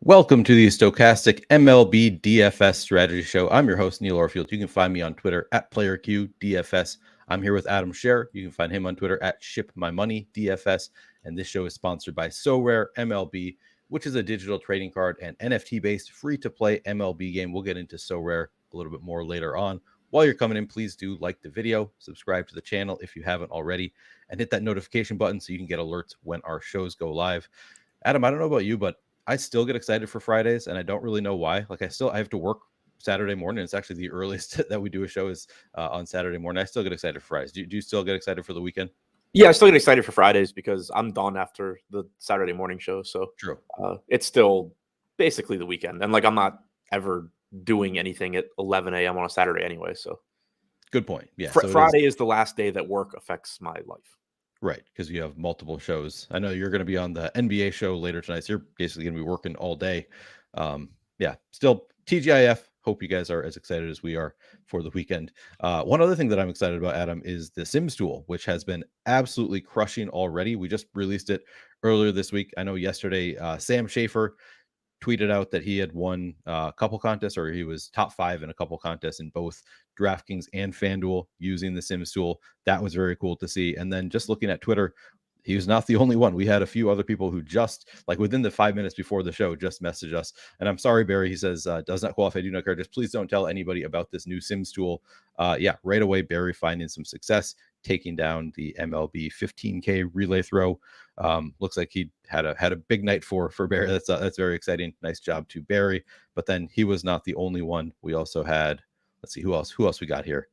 Welcome to the Stochastic MLB DFS Strategy Show. I'm your host, Neil Orfield. You can find me on Twitter at PlayerQDFS. I'm here with Adam Scherer. You can find him on Twitter at ShipMyMoneyDFS. And this show is sponsored by SoRare MLB, which is a digital trading card and NFT-based free-to-play MLB game. We'll get into SoRare a little bit more later on. While you're coming in, please do like the video, subscribe to the channel if you haven't already, and hit that notification button so you can get alerts when our shows go live. Adam, I don't know about you, but I still get excited for Fridays, and I don't really know why. Like I have to work Saturday morning. It's actually the earliest that we do a show is on Saturday morning. I still get excited for Fridays. Do you still get excited for the weekend? Yeah, I still get excited for Fridays because I'm done after the Saturday morning show. So True. It's still basically the weekend. And I'm not ever doing anything at 11 a.m. on a Saturday anyway. So good point. Yeah. Friday is the last day that work affects my life. Right, because you have multiple shows. I know you're going to be on the NBA show later tonight, so you're basically going to be working all day. Yeah, still TGIF. Hope you guys are as excited as we are for the weekend. One other thing that I'm excited about, Adam, is the Sims tool, which has been absolutely crushing already. We just released it earlier this week. I know yesterday, Sam Schaefer tweeted out that he had won a couple contests, or he was top 5 in a couple contests in both DraftKings and FanDuel using the Sims tool. That was very cool to see. And then just looking at Twitter, he was not the only one. We had a few other people who just within the 5 minutes before the show just messaged us. And I'm sorry, Barry, he says, does not qualify, do not care. Just please don't tell anybody about this new Sims tool. Yeah, right away, Barry finding some success, taking down the MLB 15K relay throw. Looks like he had a big night for Barry. That's very exciting. Nice job to Barry. But then he was not the only one. We also had, let's see, who else we got here.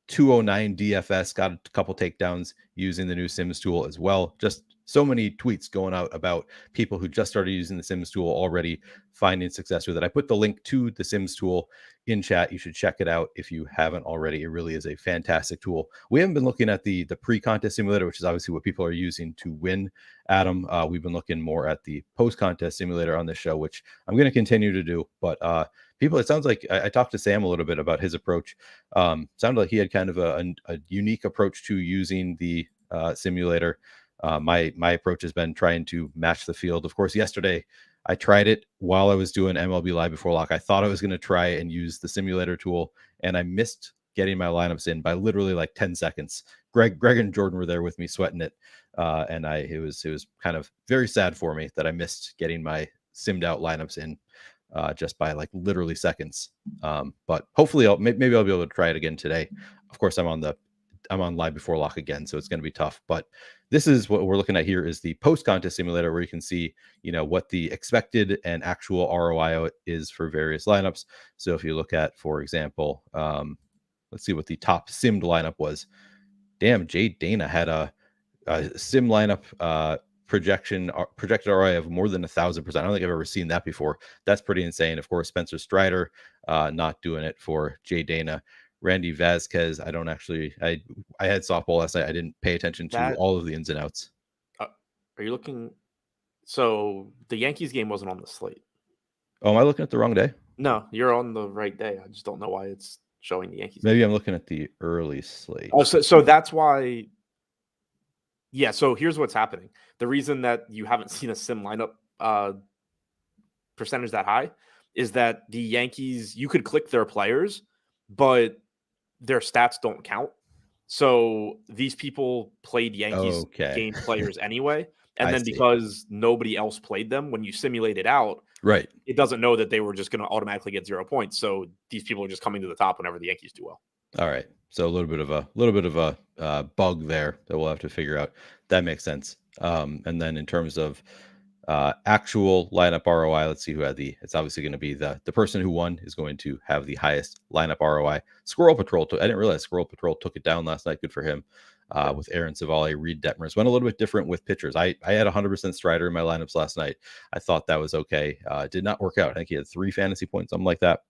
209 DFS got a couple takedowns using the new Sims tool as well. Just so many tweets going out about people who just started using the Sims tool already finding success with it. I put the link to the Sims tool in chat. You should check it out if you haven't already. It really is a fantastic tool. We haven't been looking at the pre-contest simulator, which is obviously what people are using to win, Adam. We've been looking more at the post-contest simulator on this show, which I'm going to continue to do. But people, it sounds like I talked to Sam a little bit about his approach. Sounded like he had kind of a unique approach to using the simulator. My approach has been trying to match the field. Of course, yesterday I tried it while I was doing MLB Live Before Lock. I thought I was going to try and use the simulator tool, and I missed getting my lineups in by literally 10 seconds. Greg and Jordan were there with me sweating it, and it was kind of very sad for me that I missed getting my simmed out lineups in just by literally seconds. But hopefully maybe I'll be able to try it again today. Of course, I'm on Live Before Lock again, so it's going to be tough. But this is what we're looking at here is the post-contest simulator, where you can see, what the expected and actual ROI is for various lineups. So if you look at, for example, let's see what the top simmed lineup was. Damn, Jay Dana had a sim lineup projected ROI of more than 1,000%. I don't think I've ever seen that before. That's pretty insane. Of course, Spencer Strider not doing it for Jay Dana. Randy Vasquez, I had softball last night. I didn't pay attention to all of the ins and outs. Are you looking? So the Yankees game wasn't on the slate. Oh, am I looking at the wrong day? No, you're on the right day. I just don't know why it's showing the Yankees. Maybe I'm looking at the early slate. Oh, so that's why. Yeah, so here's what's happening. The reason that you haven't seen a sim lineup percentage that high is that the Yankees, you could click their players, but their stats don't count. So these people played Yankees game players anyway. And then because nobody else played them, when you simulate it out, right, it doesn't know that they were just going to automatically get 0 points. So these people are just coming to the top whenever the Yankees do well. All right. So a little bit of a bug there that we'll have to figure out. That makes sense. And then in terms of actual lineup ROI, let's see who had it's obviously going to be the person who won is going to have the highest lineup ROI. Squirrel Patrol, I didn't realize Squirrel Patrol took it down last night. Good for him. With Aaron Savali, Reed Detmers. Went a little bit different with pitchers. I had 100% Strider in my lineups last night. I thought that was okay. Did not work out. I think he had 3 fantasy points, something like that.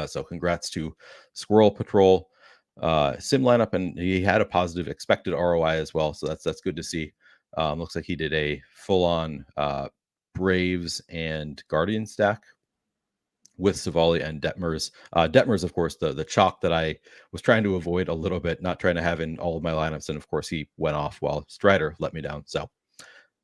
So congrats to Squirrel Patrol. Sim lineup, and he had a positive expected ROI as well. So that's good to see. Looks like he did a full-on Braves and Guardian stack with Savali and Detmers. Detmers, of course, the chalk that I was trying to avoid a little bit, not trying to have in all of my lineups. And of course, he went off while Strider let me down. So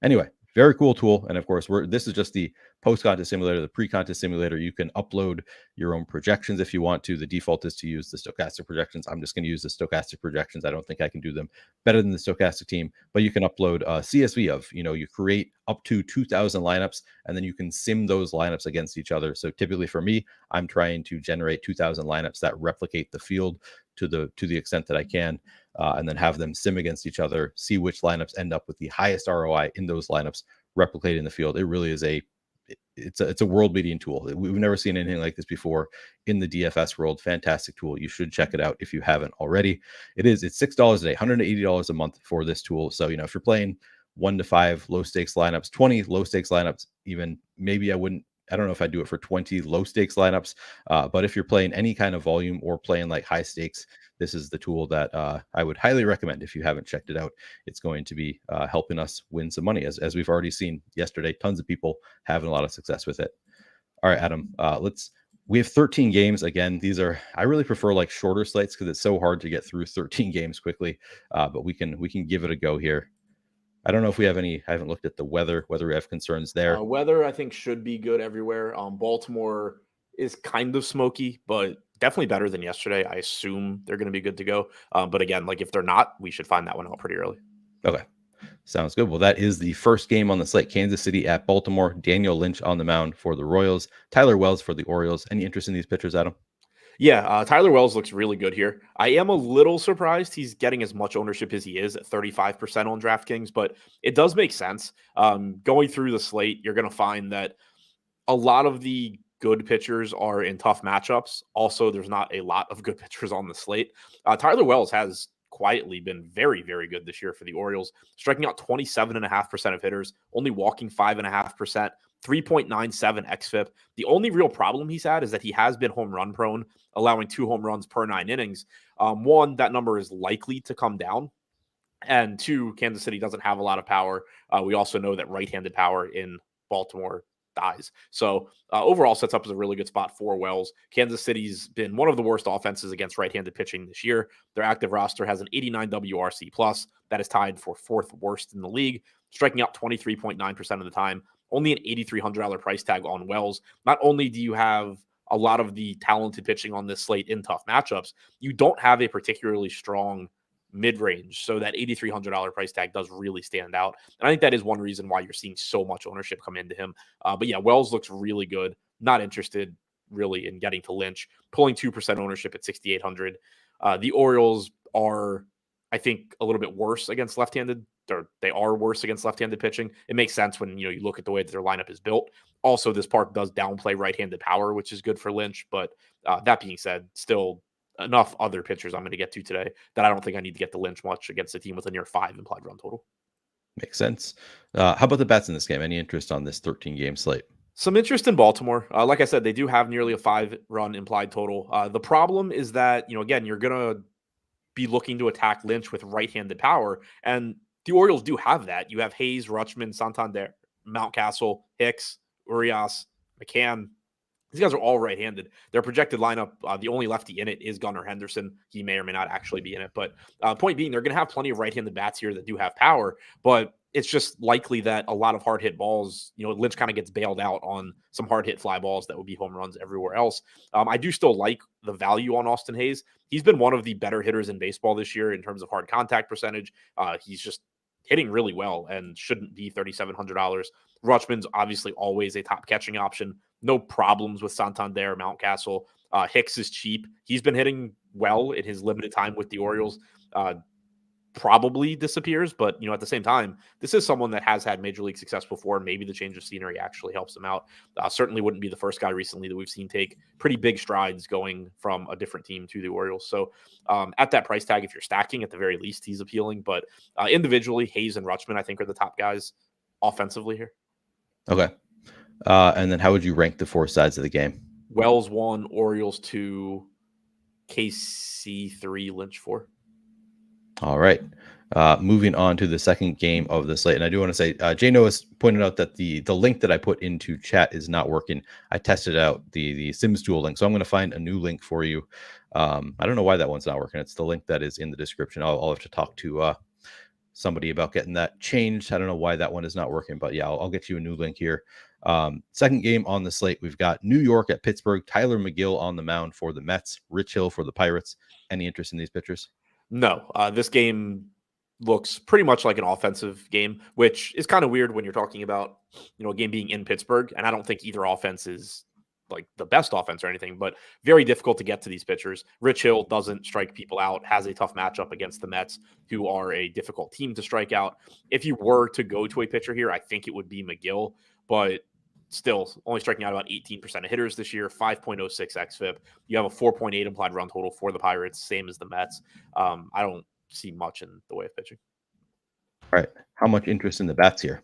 anyway, Very cool tool. And of course, this is just the post-contest simulator, the pre-contest simulator. You can upload your own projections if you want to. The default is to use the stochastic projections. I'm just going to use the stochastic projections. I don't think I can do them better than the stochastic team, but you can upload a CSV of, you create up to 2,000 lineups, and then you can sim those lineups against each other. So typically for me, I'm trying to generate 2,000 lineups that replicate the field to the extent that I can. And then have them sim against each other, see which lineups end up with the highest ROI in those lineups, replicating the field. It really is it's a world beating tool. We've never seen anything like this before in the DFS world. Fantastic tool. You should check it out if you haven't already. It's $6 a day, $180 a month for this tool. So, if you're playing 1 to 5 low stakes lineups, 20 low stakes lineups, even maybe I don't know if I'd do it for 20 low stakes lineups, but if you're playing any kind of volume or playing like high stakes, this is the tool that I would highly recommend if you haven't checked it out. It's going to be helping us win some money, as we've already seen yesterday. Tons of people having a lot of success with it. All right, Adam, we have 13 games. Again, I really prefer like shorter slates because it's so hard to get through 13 games quickly, but we can give it a go here. I don't know if we have I haven't looked at the weather, whether we have concerns there. Weather, I think, should be good everywhere. Baltimore is kind of smoky, but definitely better than yesterday. I assume they're going to be good to go. But again, like if they're not, we should find that one out pretty early. Okay. Sounds good. Well, that is the first game on the slate. Kansas City at Baltimore. Daniel Lynch on the mound for the Royals. Tyler Wells for the Orioles. Any interest in these pitchers, Adam? Yeah, Tyler Wells looks really good here. I am a little surprised he's getting as much ownership as he is at 35% on DraftKings, but it does make sense. Going through the slate, you're going to find that a lot of the good pitchers are in tough matchups. Also, there's not a lot of good pitchers on the slate. Tyler Wells has quietly been very, very good this year for the Orioles, striking out 27.5% of hitters, only walking 5.5%. 3.97 xFIP. The only real problem he's had is that he has been home run prone, allowing 2 home runs per 9 innings. One, that number is likely to come down. And 2, Kansas City doesn't have a lot of power. We also know that right-handed power in Baltimore dies. So overall sets up as a really good spot for Wells. Kansas City's been one of the worst offenses against right-handed pitching this year. Their active roster has an 89 WRC plus. That is tied for 4th worst in the league, striking out 23.9% of the time. Only an $8,300 price tag on Wells. Not only do you have a lot of the talented pitching on this slate in tough matchups, you don't have a particularly strong mid-range. So that $8,300 price tag does really stand out. And I think that is one reason why you're seeing so much ownership come into him. But yeah, Wells looks really good. Not interested really in getting to Lynch. Pulling 2% ownership at 6,800. The Orioles are, I think, a little bit worse against left-handed. They are worse against left-handed pitching. It makes sense when you look at the way that their lineup is built. Also, this park does downplay right-handed power, which is good for Lynch. But that being said, still enough other pitchers I'm going to get to today that I don't think I need to get to Lynch much against a team with a near 5 implied run total. Makes sense. How about the bats in this game? Any interest on this 13-game slate? Some interest in Baltimore. Like I said, they do have nearly a 5-run implied total. The problem is that, again, you're going to be looking to attack Lynch with right-handed power. And the Orioles do have that. You have Hayes, Rutschman, Santander, Mountcastle, Hicks, Urias, McCann. These guys are all right-handed. Their projected lineup, the only lefty in it is Gunnar Henderson. He may or may not actually be in it. But point being, they're going to have plenty of right-handed bats here that do have power. But it's just likely that a lot of hard-hit balls, Lynch kind of gets bailed out on some hard-hit fly balls that would be home runs everywhere else. I do still like the value on Austin Hayes. He's been one of the better hitters in baseball this year in terms of hard contact percentage. He's just hitting really well and shouldn't be $3,700. Rutschman's obviously always a top catching option. No problems with Santander, Mountcastle. Hicks is cheap. He's been hitting well in his limited time with the Orioles. Probably disappears, but at the same time, this is someone that has had major league success before. Maybe the change of scenery actually helps him out. Certainly wouldn't be the first guy recently that we've seen take pretty big strides going from a different team to the Orioles. So at that price tag, if you're stacking, at the very least, he's appealing. But individually, Hayes and Rutschman, I think, are the top guys offensively here. Okay. And then how would you rank the 4 sides of the game? Wells 1, Orioles 2, KC 3, Lynch 4. All right. Moving on to the second game of the slate. And I do want to say, Jay Noah's pointed out that the link that I put into chat is not working. I tested out the Sims tool link. So I'm going to find a new link for you. I don't know why that one's not working. It's the link that is in the description. I'll have to talk to somebody about getting that changed. I don't know why that one is not working, but yeah, I'll get you a new link here. Second game on the slate, we've got New York at Pittsburgh. Tyler McGill on the mound for the Mets. Rich Hill for the Pirates. Any interest in these pitchers? No. This game looks pretty much like an offensive game, which is kind of weird when you're talking about, a game being in Pittsburgh. And I don't think either offense is like the best offense or anything, but very difficult to get to these pitchers. Rich Hill doesn't strike people out, has a tough matchup against the Mets, who are a difficult team to strike out. If you were to go to a pitcher here, I think it would be McGill, but still only striking out about 18% of hitters this year, 5.06 xFIP. You have a 4.8 implied run total for the Pirates, same as the Mets. I don't see much in the way of pitching. All right. How much interest in the bats here?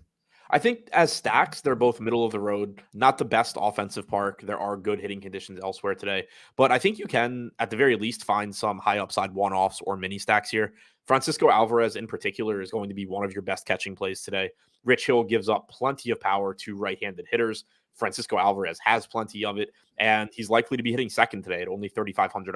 I think as stacks, they're both middle of the road, not the best offensive park. There are good hitting conditions elsewhere today, but I think you can, at the very least, find some high upside one-offs or mini stacks here. Francisco Alvarez in particular is going to be one of your best catching plays today. Rich Hill gives up plenty of power to right-handed hitters. Francisco Alvarez has plenty of it, and he's likely to be hitting second today at only $3,500,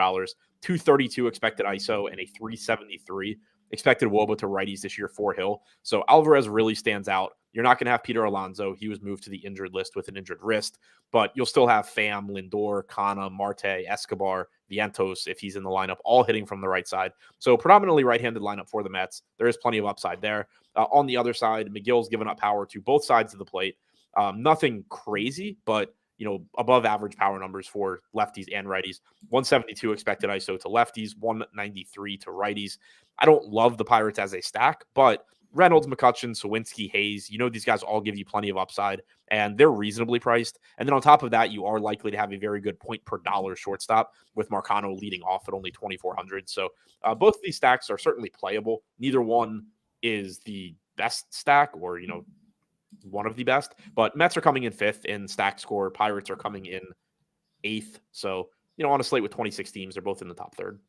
232 expected ISO and a 373 expected WOBA to righties this year for Hill. So Alvarez really stands out. You're not going to have Peter Alonso. He was moved to the injured list with an injured wrist, but you'll still have Pham, Lindor, Kana, Marte, Escobar, Vientos, if he's in the lineup, all hitting from the right side. So predominantly right-handed lineup for the Mets. There is plenty of upside there. On the other side, McGill's given up power to both sides of the plate. Nothing crazy, but above average power numbers for lefties and righties. 172 expected ISO to lefties, 193 to righties. I don't love the Pirates as a stack, but Reynolds, McCutchen, Sawinski, Hayes, these guys all give you plenty of upside, and they're reasonably priced. And then on top of that, you are likely to have a very good point per dollar shortstop with Marcano leading off at only 2,400. So both of these stacks are certainly playable. Neither one is the best stack or, one of the best, but Mets are coming in fifth in stack score. Pirates are coming in eighth. So, on a slate with 26 teams, they're both in the top third.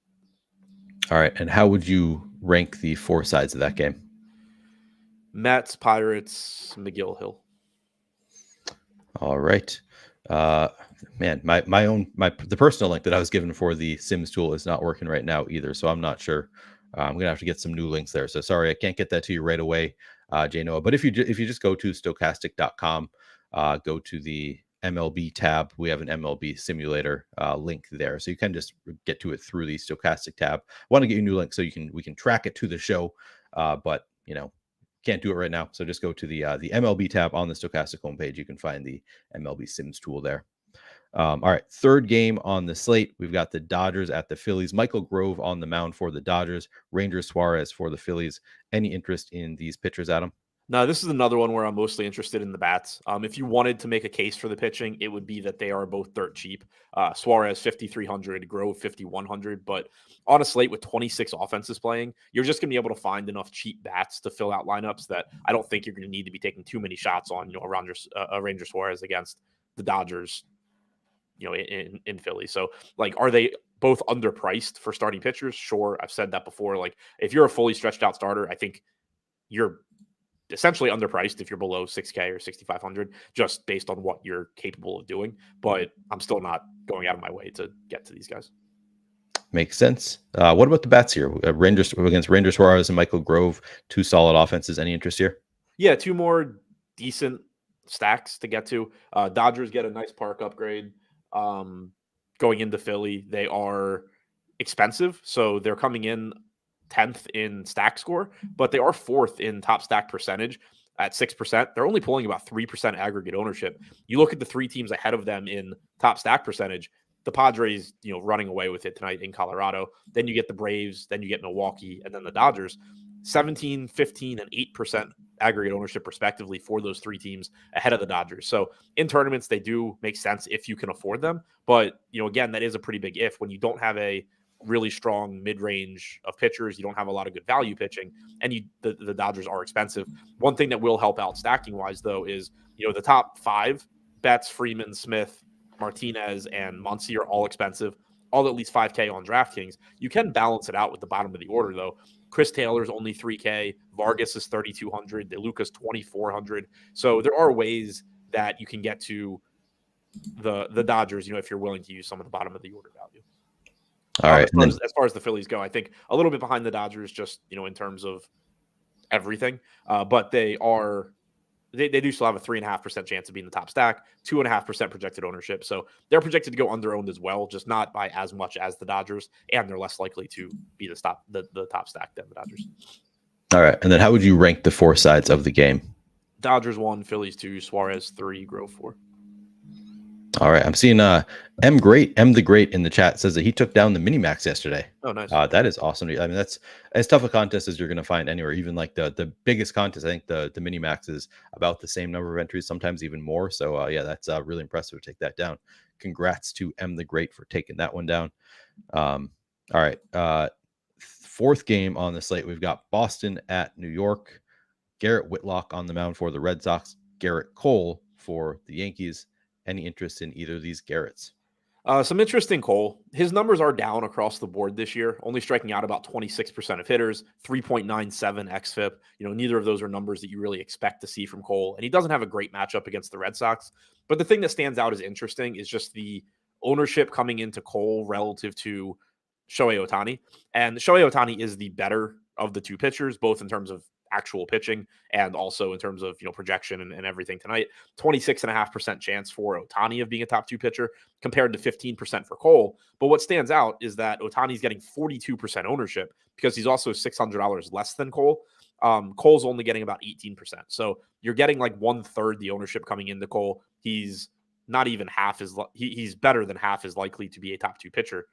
All right. And how would you rank the four sides of that game? Mets, Pirates, McGill, Hill. All right. Man, the personal link that I was given for the Sims tool is not working right now either. So I'm not sure. I'm going to have to get some new links there. So sorry, I can't get that to you right away, Jay Noah. But if you just go to stochastic.com, go to the MLB tab, we have an MLB simulator link there. So you can just get to it through the Stochastic tab. I want to get you a new link so we can track it to the show. But can't do it right now. So just go to the MLB tab on the Stochastic homepage. You can find the MLB Sims tool there. All right. Third game on the slate. We've got the Dodgers at the Phillies. Michael Grove on the mound for the Dodgers. Ranger Suarez for the Phillies. Any interest in these pitchers, Adam? No, this is another one where I'm mostly interested in the bats. If you wanted to make a case for the pitching, it would be that they are both dirt cheap. Suarez 5,300, Grove 5,100, but on a slate with 26 offenses playing, you're just going to be able to find enough cheap bats to fill out lineups that I don't think you're going to need to be taking too many shots on, a Ranger Suarez against the Dodgers, in Philly. So are they both underpriced for starting pitchers? Sure. I've said that before. If you're a fully stretched out starter, I think you're essentially underpriced if you're below 6K or 6,500, just based on what you're capable of doing. But I'm still not going out of my way to get to these guys. Makes sense. What about the bats here? Rangers against Ranger Suarez and Michael Grove, two solid offenses. Any interest here? Yeah, two more decent stacks to get to. Dodgers get a nice park upgrade going into Philly. They are expensive, so they're coming in 10th in stack score, but they are 4th in top stack percentage at 6%. They're only pulling about 3% aggregate ownership. You look at the three teams ahead of them in top stack percentage, the Padres, running away with it tonight in Colorado. Then you get the Braves, then you get Milwaukee, and then the Dodgers. 17, 15, and 8% aggregate ownership respectively for those three teams ahead of the Dodgers. So in tournaments, they do make sense if you can afford them. But, again, that is a pretty big if when you don't have a really strong mid-range of pitchers. You don't have a lot of good value pitching, and the Dodgers are expensive. One thing that will help out stacking-wise, though, is, the top five, Betts, Freeman, Smith, Martinez, and Muncy are all expensive, all at least 5K on DraftKings. You can balance it out with the bottom of the order, though. Chris Taylor's only 3K. Vargas is 3,200. DeLuca's 2,400. So there are ways that you can get to the Dodgers, if you're willing to use some of the bottom of the order value. All right. As far as the Phillies go, I think a little bit behind the Dodgers, just in terms of everything. But they do still have a 3.5% chance of being the top stack, 2.5% projected ownership. So they're projected to go under owned as well, just not by as much as the Dodgers, and they're less likely to be the top stack than the Dodgers. All right. And then how would you rank the four sides of the game? Dodgers 1, Phillies 2, Suarez 3, Grove 4. All right. I'm seeing M the Great in the chat says that he took down the Minimax yesterday. Oh, nice. That is awesome. I mean, that's as tough a contest as you're going to find anywhere. Even like the biggest contest, I think the Minimax is about the same number of entries, sometimes even more. So yeah, that's really impressive to take that down. Congrats to M the Great for taking that one down. All right. Fourth game on the slate, we've got Boston at New York. Garrett Whitlock on the mound for the Red Sox. Garrett Cole for the Yankees. Any interest in either of these Garretts? Some interest in Cole. His numbers are down across the board this year, only striking out about 26% of hitters, 3.97 xFIP. Neither of those are numbers that you really expect to see from Cole. And he doesn't have a great matchup against the Red Sox. But the thing that stands out as interesting is just the ownership coming into Cole relative to Shohei Ohtani. And Shohei Ohtani is the better of the two pitchers, both in terms of actual pitching and also in terms of projection and everything tonight. 26.5% chance for Ohtani of being a top two pitcher compared to 15% for Cole. But what stands out is that Ohtani's getting 42% ownership because he's also $600 less than Cole. Cole's only getting about 18%. So you're getting like 1/3 the ownership coming into Cole. He's not even half as he's better than half as likely to be a top two pitcher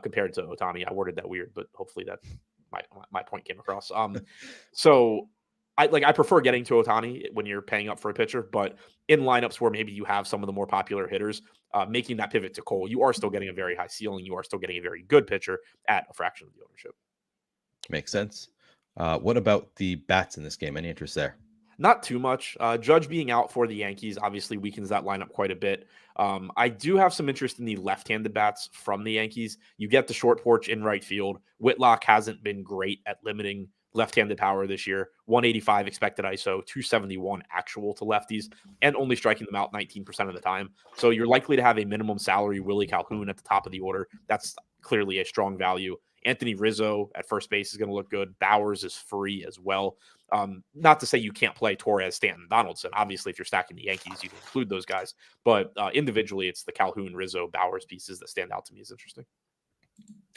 compared to Ohtani. I worded that weird, but hopefully that my point came across. So I prefer getting to Ohtani when you're paying up for a pitcher, but in lineups where maybe you have some of the more popular hitters, making that pivot to Cole, you are still getting a very high ceiling. You are still getting a very good pitcher at a fraction of the ownership. Makes sense. What about the bats in this game? Any interest there? Not too much. Judge being out for the Yankees obviously weakens that lineup quite a bit. I do have some interest in the left-handed bats from the Yankees. You get the short porch in right field. Whitlock hasn't been great at limiting left-handed power this year. 185 expected ISO, 271 actual to lefties, and only striking them out 19% of the time. So you're likely to have a minimum salary Willie Calhoun at the top of the order. That's clearly a strong value. Anthony Rizzo at first base is going to look good. Bowers is free as well. Not to say you can't play Torres, Stanton, Donaldson. Obviously, if you're stacking the Yankees, you can include those guys. But individually, it's the Calhoun, Rizzo, Bowers pieces that stand out to me as interesting.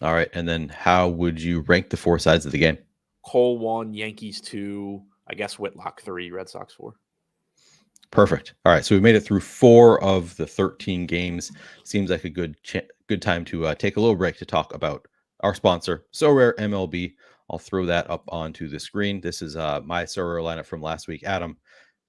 All right. And then how would you rank the four sides of the game? Cole 1, Yankees 2, I guess Whitlock 3, Red Sox 4. Perfect. All right. So we made it through 4 of the 13 games. Seems like a good time to take a little break to talk about our sponsor, SoRare MLB. I'll throw that up onto the screen. This is my SoRare lineup from last week. Adam,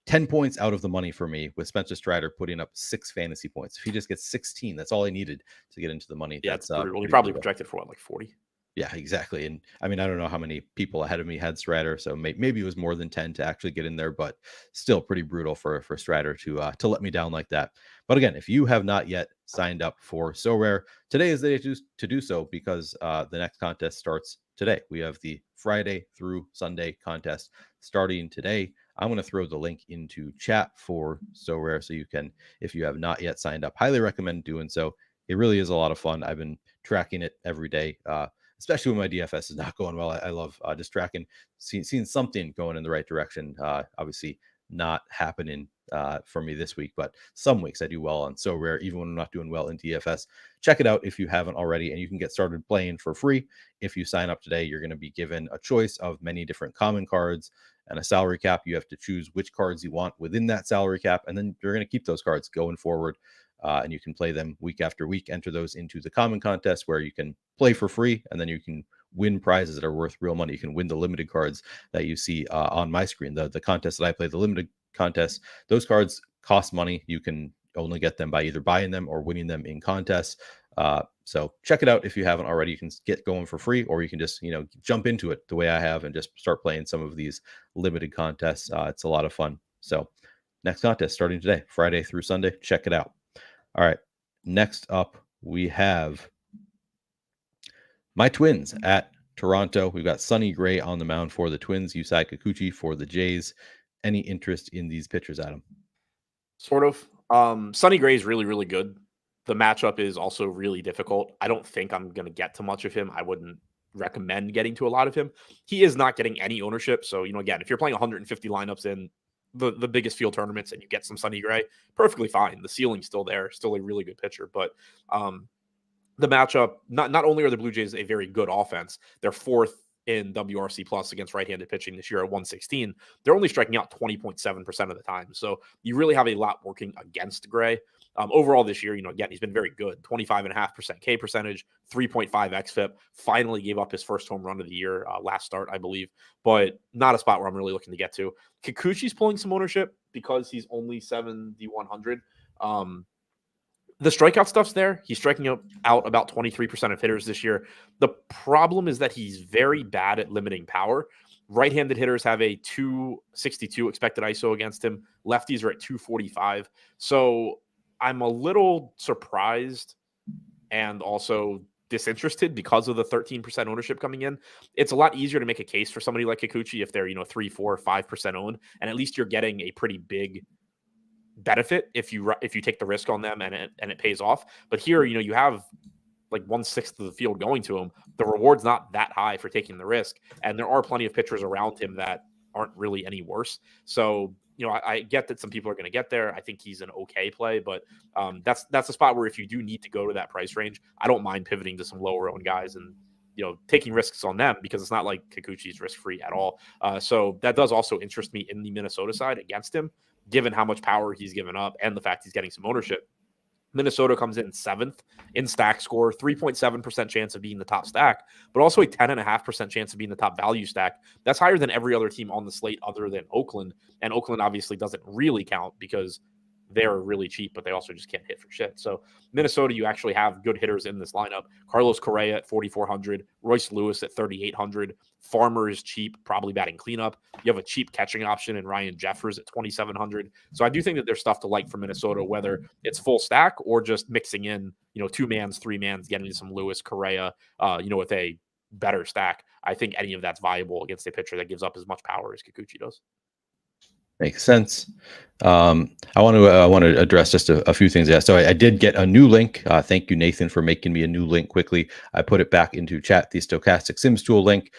10 points out of the money for me with Spencer Strider putting up 6 fantasy points. If he just gets 16, that's all I needed to get into the money. Yeah, that's brutal. He probably projected for like 40. Yeah, exactly. And I mean, I don't know how many people ahead of me had Strider, so maybe it was more than 10 to actually get in there, but still pretty brutal for Strider to let me down like that. But again, if you have not yet signed up for SoRare, today is the day to do so because the next contest starts today. We have the Friday through Sunday contest starting today. I'm going to throw the link into chat for SoRare so you can, if you have not yet signed up, highly recommend doing so. It really is a lot of fun. I've been tracking it every day. Especially when my DFS is not going well. I love just tracking, seeing something going in the right direction. Obviously not happening for me this week, but some weeks I do well on SoRare, even when I'm not doing well in DFS. Check it out if you haven't already, and you can get started playing for free. If you sign up today, you're going to be given a choice of many different common cards and a salary cap. You have to choose which cards you want within that salary cap, and then you're going to keep those cards going forward. And you can play them week after week, enter those into the common contest where you can play for free, and then you can win prizes that are worth real money. You can win the limited cards that you see on my screen. The contest that I play, the limited contest, those cards cost money. You can only get them by either buying them or winning them in contests. So check it out if you haven't already. You can get going for free, or you can just jump into it the way I have and just start playing some of these limited contests. It's a lot of fun. So next contest starting today, Friday through Sunday. Check it out. All right. Next up, we have my Twins at Toronto. We've got Sonny Gray on the mound for the Twins, Yusei Kikuchi for the Jays. Any interest in these pitchers, Adam? Sort of. Sonny Gray is really, really good. The matchup is also really difficult. I don't think I'm going to get to much of him. I wouldn't recommend getting to a lot of him. He is not getting any ownership. So, again, if you're playing 150 lineups in the biggest field tournaments and you get some Sonny Gray, perfectly fine. The ceiling's still there, still a really good pitcher. But the matchup, not only are the Blue Jays a very good offense, they're fourth in WRC plus against right-handed pitching this year at 116. They're only striking out 20.7% of the time. So you really have a lot working against Gray. Overall this year, again, he's been very good. 25.5% K percentage, 3.5 xFIP. Finally gave up his first home run of the year last start, I believe, but not a spot where I'm really looking to get to. Kikuchi's pulling some ownership because he's only 7,100. The strikeout stuff's there. He's striking out about 23% of hitters this year. The problem is that he's very bad at limiting power. Right-handed hitters have a 262 expected ISO against him. Lefties are at 245. So I'm a little surprised and also disinterested because of the 13% ownership coming in. It's a lot easier to make a case for somebody like Kikuchi if they're 3, 4, 5% owned, and at least you're getting a pretty big benefit if you take the risk on them and it pays off. But here, you have like 1/6 of the field going to him. The reward's not that high for taking the risk, and there are plenty of pitchers around him that aren't really any worse. So I get that some people are going to get there. I think he's an okay play, but that's a spot where if you do need to go to that price range, I don't mind pivoting to some lower owned guys and taking risks on them, because it's not like Kikuchi's risk free at all. So that does also interest me in the Minnesota side against him, given how much power he's given up and the fact he's getting some ownership. Minnesota comes in 7th in stack score, 3.7% chance of being the top stack, but also a 10.5% chance of being the top value stack. That's higher than every other team on the slate other than Oakland. And Oakland obviously doesn't really count because they're really cheap, but they also just can't hit for shit. So Minnesota, you actually have good hitters in this lineup. Carlos Correa at 4,400, Royce Lewis at 3,800. Farmer is cheap, probably batting cleanup. You have a cheap catching option in Ryan Jeffers at 2,700. So I do think that there's stuff to like for Minnesota, whether it's full stack or just mixing in, 2-mans, 3-mans, getting some Lewis, Correa, with a better stack. I think any of that's viable against a pitcher that gives up as much power as Kikuchi does. Makes sense. I want to address just a few things. Yeah, so I did get a new link. Thank you, Nathan, for making me a new link quickly. I put it back into chat, the Stochastic Sims tool link.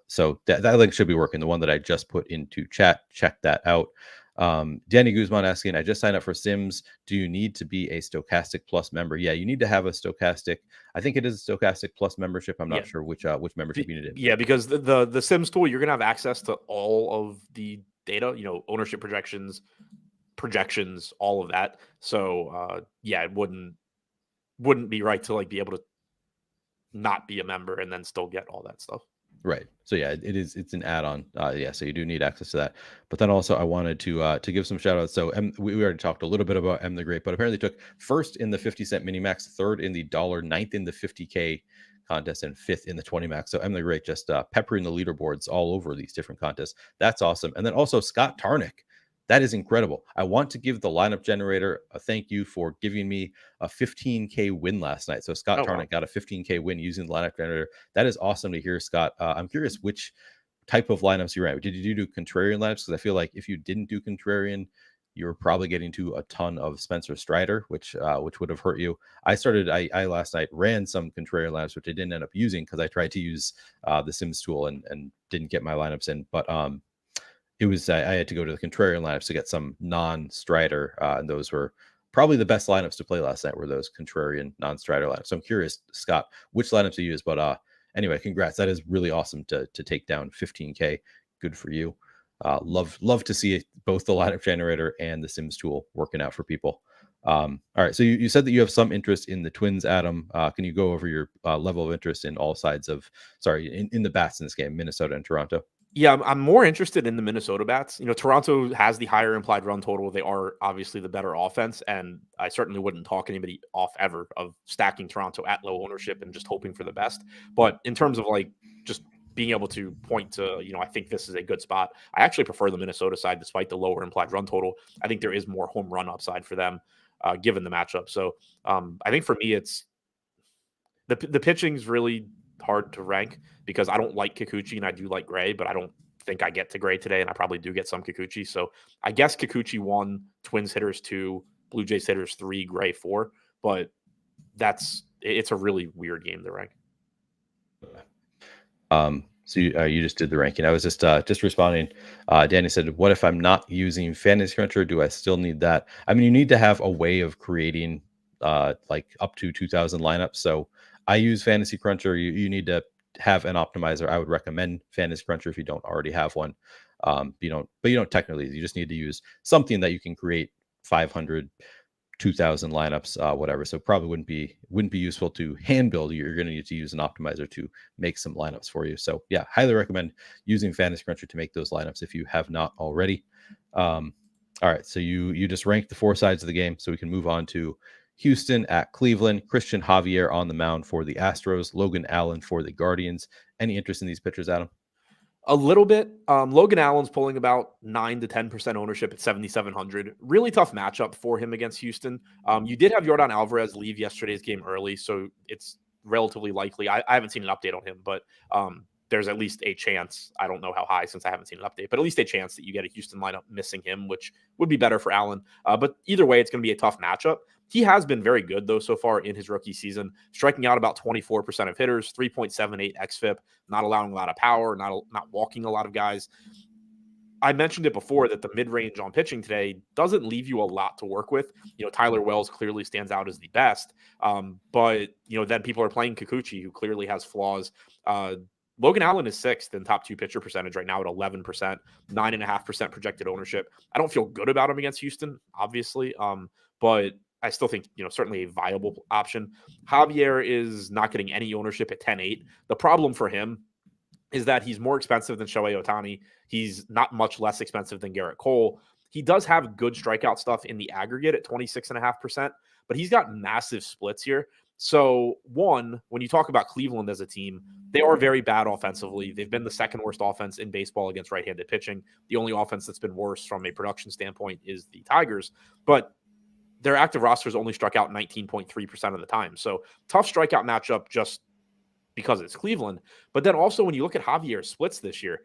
So that link should be working. The one that I just put into chat. Check that out. Danny Guzman asking, I just signed up for Sims. Do you need to be a Stochastic Plus member? Yeah, you need to have a Stochastic. I think it is a Stochastic Plus membership. I'm not sure which membership you need. Yeah, because the Sims tool, you're gonna have access to all of the data, ownership projections, all of that. So yeah, it wouldn't be right to be able to not be a member and then still get all that stuff. Right. So yeah, it's an add-on. Yeah, so you do need access to that. But then also I wanted to give some shout outs. So we already talked a little bit about M the Great, but apparently took first in the 50-cent mini max, third in the $, ninth in the 50K contest, and fifth in the 20 max. So M the Great just peppering the leaderboards all over these different contests. That's awesome. And then also Scott Tarnick. That is incredible. I want to give the lineup generator a thank you for giving me a 15K win last night. So Scott Tarnick got a 15K win using the lineup generator. That is awesome to hear, Scott. I'm curious which type of lineups you ran. Did you do contrarian lineups? Because I feel like if you didn't do contrarian, you're probably getting to a ton of Spencer Strider, which would have hurt you. I last night ran some contrarian lineups, which I didn't end up using because I tried to use the Sims tool and didn't get my lineups in. But it was I had to go to the contrarian lineups to get some non-Strider, and those were probably the best lineups to play last night, were those contrarian non-Strider lineups. So I'm curious, Scott, which lineups you use. But anyway, congrats. That is really awesome to take down 15K. Good for you. Love to see both the lineup generator and the Sims tool working out for people. All right. So you said that you have some interest in the Twins, Adam. Can you go over your level of interest in all sides of, in the bats in this game, Minnesota and Toronto? Yeah, I'm more interested in the Minnesota bats. Toronto has the higher implied run total. They are obviously the better offense, and I certainly wouldn't talk anybody off ever of stacking Toronto at low ownership and just hoping for the best. But in terms of just being able to point to, I think this is a good spot, I actually prefer the Minnesota side despite the lower implied run total. I think there is more home run upside for them given the matchup. So I think for me, it's the pitching's really hard to rank because I don't like Kikuchi and I do like Gray, but I don't think I get to Gray today, and I probably do get some Kikuchi. So I guess Kikuchi 1, Twins hitters 2, Blue Jays hitters 3, Gray 4. But it's a really weird game to rank. So you just did the ranking. I was just responding. Danny said, "What if I'm not using Fantasy Cruncher? Do I still need that?" I mean, you need to have a way of creating like up to 2,000 lineups. So I use Fantasy Cruncher. You need to have an optimizer. I would recommend Fantasy Cruncher if you don't already have one. You don't technically. You just need to use something that you can create 500. 2,000 lineups, whatever. So probably wouldn't be useful to hand build. You're going to need to use an optimizer to make some lineups for you. So yeah, highly recommend using Fantasy Cruncher to make those lineups if you have not already. All right, so you just ranked the four sides of the game, so we can move on to Houston at Cleveland. Christian Javier on the mound for the Astros. Logan Allen for the Guardians. Any interest in these pitchers, Adam? A little bit. Logan Allen's pulling about 9 to 10% ownership at 7,700. Really tough matchup for him against Houston. You did have Yordan Alvarez leave yesterday's game early, so it's relatively likely. I haven't seen an update on him, but there's at least a chance. I don't know how high since I haven't seen an update, but at least a chance that you get a Houston lineup missing him, which would be better for Allen. But either way, it's going to be a tough matchup. He has been very good, though, so far in his rookie season, striking out about 24% of hitters, 3.78 xFIP, not allowing a lot of power, not walking a lot of guys. I mentioned it before that the mid-range on pitching today doesn't leave you a lot to work with. Tyler Wells clearly stands out as the best, but then people are playing Kikuchi, who clearly has flaws. Logan Allen is sixth in top two pitcher percentage right now at 11%, 9.5% projected ownership. I don't feel good about him against Houston, obviously, but I still think, certainly a viable option. Javier is not getting any ownership at 10.8. The problem for him is that he's more expensive than Shohei Ohtani. He's not much less expensive than Garrett Cole. He does have good strikeout stuff in the aggregate at 26.5%, but he's got massive splits here. So one, when you talk about Cleveland as a team, they are very bad offensively. They've been the second worst offense in baseball against right-handed pitching. The only offense that's been worse from a production standpoint is the Tigers, but their active rosters only struck out 19.3% of the time. So tough strikeout matchup just because it's Cleveland. But then also when you look at Javier's splits this year,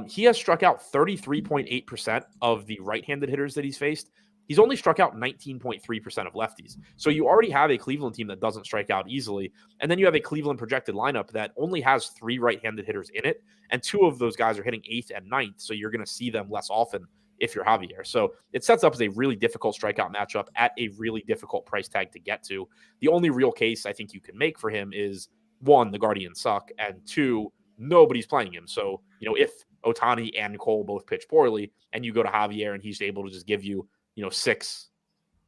he has struck out 33.8% of the right-handed hitters that he's faced. He's only struck out 19.3% of lefties. So you already have a Cleveland team that doesn't strike out easily. And then you have a Cleveland projected lineup that only has 3 right-handed hitters in it. And 2 of those guys are hitting 8th and 9th. So you're going to see them less often if you're Javier. So it sets up as a really difficult strikeout matchup at a really difficult price tag to get to. The only real case I think you can make for him is, 1, the Guardians suck, and 2, nobody's playing him. So, if Ohtani and Cole both pitch poorly and you go to Javier and he's able to just give you, 6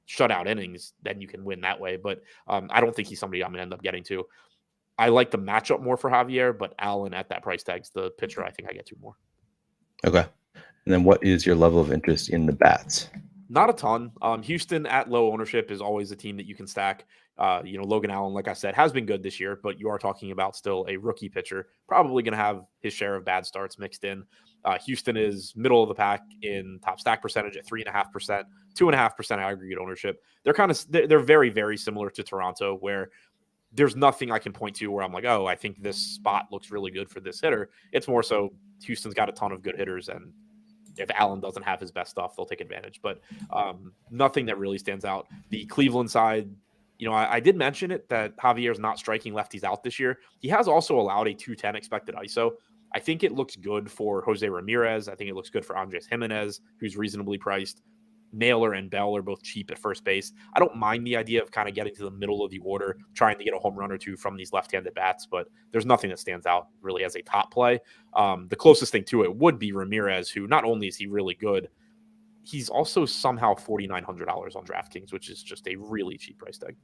shutout innings, then you can win that way. But I don't think he's somebody I'm going to end up getting to. I like the matchup more for Javier, but Allen at that price tag's the pitcher I think I get to more. Okay. And then what is your level of interest in the bats? Not a ton. Houston at low ownership is always a team that you can stack. Logan Allen, like I said, has been good this year, but you are talking about still a rookie pitcher, probably going to have his share of bad starts mixed in. Houston is middle of the pack in top stack percentage at 3.5%, 2.5% aggregate ownership. They're very, very similar to Toronto, where there's nothing I can point to where I'm like, oh, I think this spot looks really good for this hitter. It's more so Houston's got a ton of good hitters, and if Allen doesn't have his best stuff, they'll take advantage. But nothing that really stands out. The Cleveland side, I did mention it that Javier's not striking lefties out this year. He has also allowed a 210 expected ISO. I think it looks good for Jose Ramirez. I think it looks good for Andres Jimenez, who's reasonably priced. Naylor and Bell are both cheap at first base. I don't mind the idea of kind of getting to the middle of the order, trying to get a home run or two from these left-handed bats, but there's nothing that stands out really as a top play. The closest thing to it would be Ramirez, who not only is he really good, he's also somehow $4,900 on DraftKings, which is just a really cheap price tag.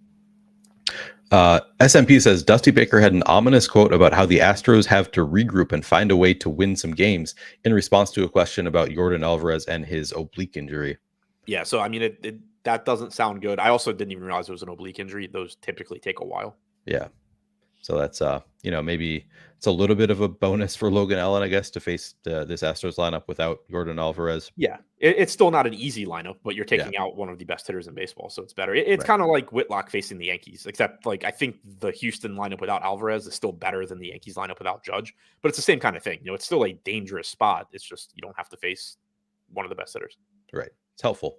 SMP says Dusty Baker had an ominous quote about how the Astros have to regroup and find a way to win some games in response to a question about Yordan Alvarez and his oblique injury. Yeah, so I mean, that doesn't sound good. I also didn't even realize it was an oblique injury. Those typically take a while. Yeah. So that's, maybe it's a little bit of a bonus for Logan Allen, I guess, to face this Astros lineup without Yordan Alvarez. Yeah, it's still not an easy lineup, but you're taking out one of the best hitters in baseball, so it's better. It's kind of like Whitlock facing the Yankees, except I think the Houston lineup without Alvarez is still better than the Yankees lineup without Judge, but it's the same kind of thing. It's still a dangerous spot. It's just you don't have to face one of the best hitters. Right. It's helpful.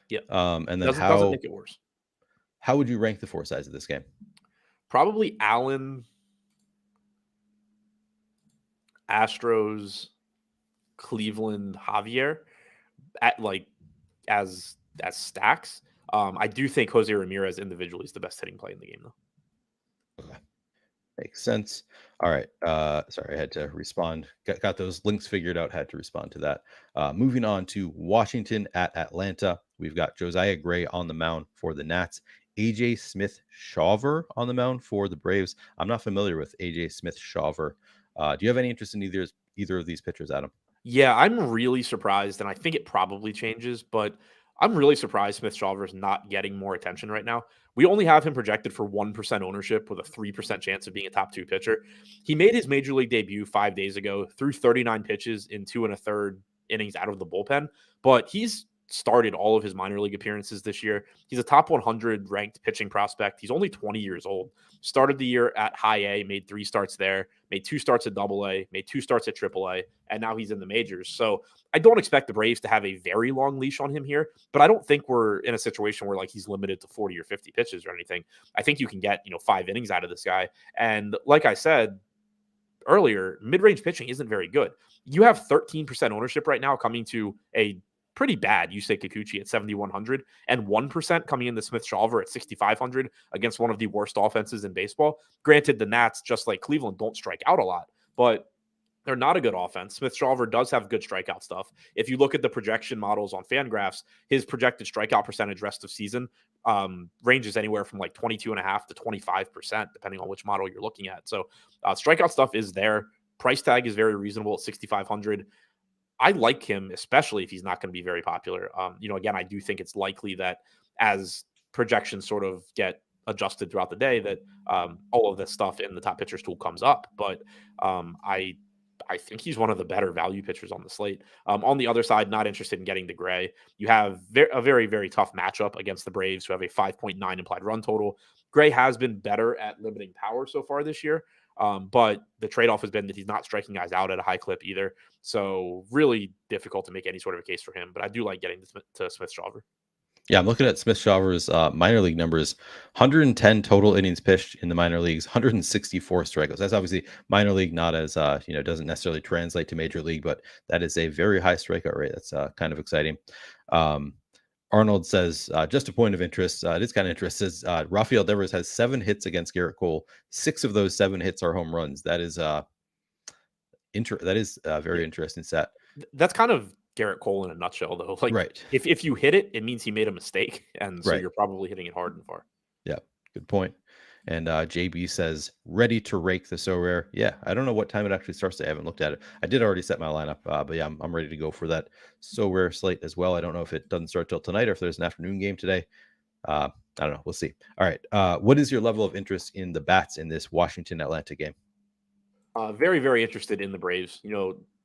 Yeah. And then doesn't make it worse. How would you rank the 4 sides of this game? Probably Allen. Astros, Cleveland, Javier at as stacks. I do think Jose Ramirez individually is the best hitting play in the game, though. Okay. Makes sense. All right. Sorry, I had to respond. Got those links figured out. Had to respond to that. Moving on to Washington at Atlanta. We've got Josiah Gray on the mound for the Nats. AJ Smith-Shawver on the mound for the Braves. I'm not familiar with AJ Smith-Shawver. Do you have any interest in either of these pitchers, Adam? Yeah, I'm really surprised, and I think it probably changes, but I'm really surprised Smith-Shawver is not getting more attention right now. We only have him projected for 1% ownership with a 3% chance of being a top 2 pitcher. He made his major league debut 5 days ago, threw 39 pitches in 2 1/3 innings out of the bullpen, but he's started all of his minor league appearances this year. He's a top 100 ranked pitching prospect. He's only 20 years old. Started the year at high A, made 3 starts there, made 2 starts at double A, made 2 starts at triple A, and now he's in the majors. So I don't expect the Braves to have a very long leash on him here, but I don't think we're in a situation where he's limited to 40 or 50 pitches or anything. I think you can get, 5 innings out of this guy. And like I said earlier, mid-range pitching isn't very good. You have 13% ownership right now coming to a pretty bad Yusei Kikuchi at 7,100 and 1% coming into Smith-Shawver at 6,500 against one of the worst offenses in baseball. Granted, the Nats, just like Cleveland, don't strike out a lot, but they're not a good offense. Smith-Shawver does have good strikeout stuff. If you look at the projection models on FanGraphs, his projected strikeout percentage rest of season ranges anywhere from 22.5% to 25%, depending on which model you're looking at. So strikeout stuff is there. Price tag is very reasonable at 6,500. I like him, especially if he's not going to be very popular. Again, I do think it's likely that as projections sort of get adjusted throughout the day, that all of this stuff in the top pitchers tool comes up. But I think he's one of the better value pitchers on the slate. On the other side, not interested in getting to Gray. You have a very, very tough matchup against the Braves, who have a 5.9 implied run total. Gray has been better at limiting power so far this year. But the trade-off has been that he's not striking guys out at a high clip either. So really difficult to make any sort of a case for him. But I do like getting to Smith-Shawver. Yeah, I'm looking at Smith-Shawver's minor league numbers. 110 total innings pitched in the minor leagues, 164 strikeouts. That's obviously minor league, not as, doesn't necessarily translate to major league, but that is a very high strikeout rate. That's kind of exciting. Arnold says, just a point of interest. It is kind of interesting. Says Rafael Devers has 7 hits against Garrett Cole. 6 of those 7 hits are home runs. That is a very interesting stat. That's kind of Garrett Cole in a nutshell, though. Right. If you hit it, it means he made a mistake, and so you're probably hitting it hard and far. Yeah, good point. And JB says, ready to rake the SoRare. Yeah, I don't know what time it actually starts. I haven't looked at it. I did already set my lineup, but yeah, I'm ready to go for that SoRare slate as well. I don't know if it doesn't start till tonight or if there's an afternoon game today. I don't know. We'll see. All right. What is your level of interest in the bats in this Washington-Atlanta game? Very, very interested in the Braves.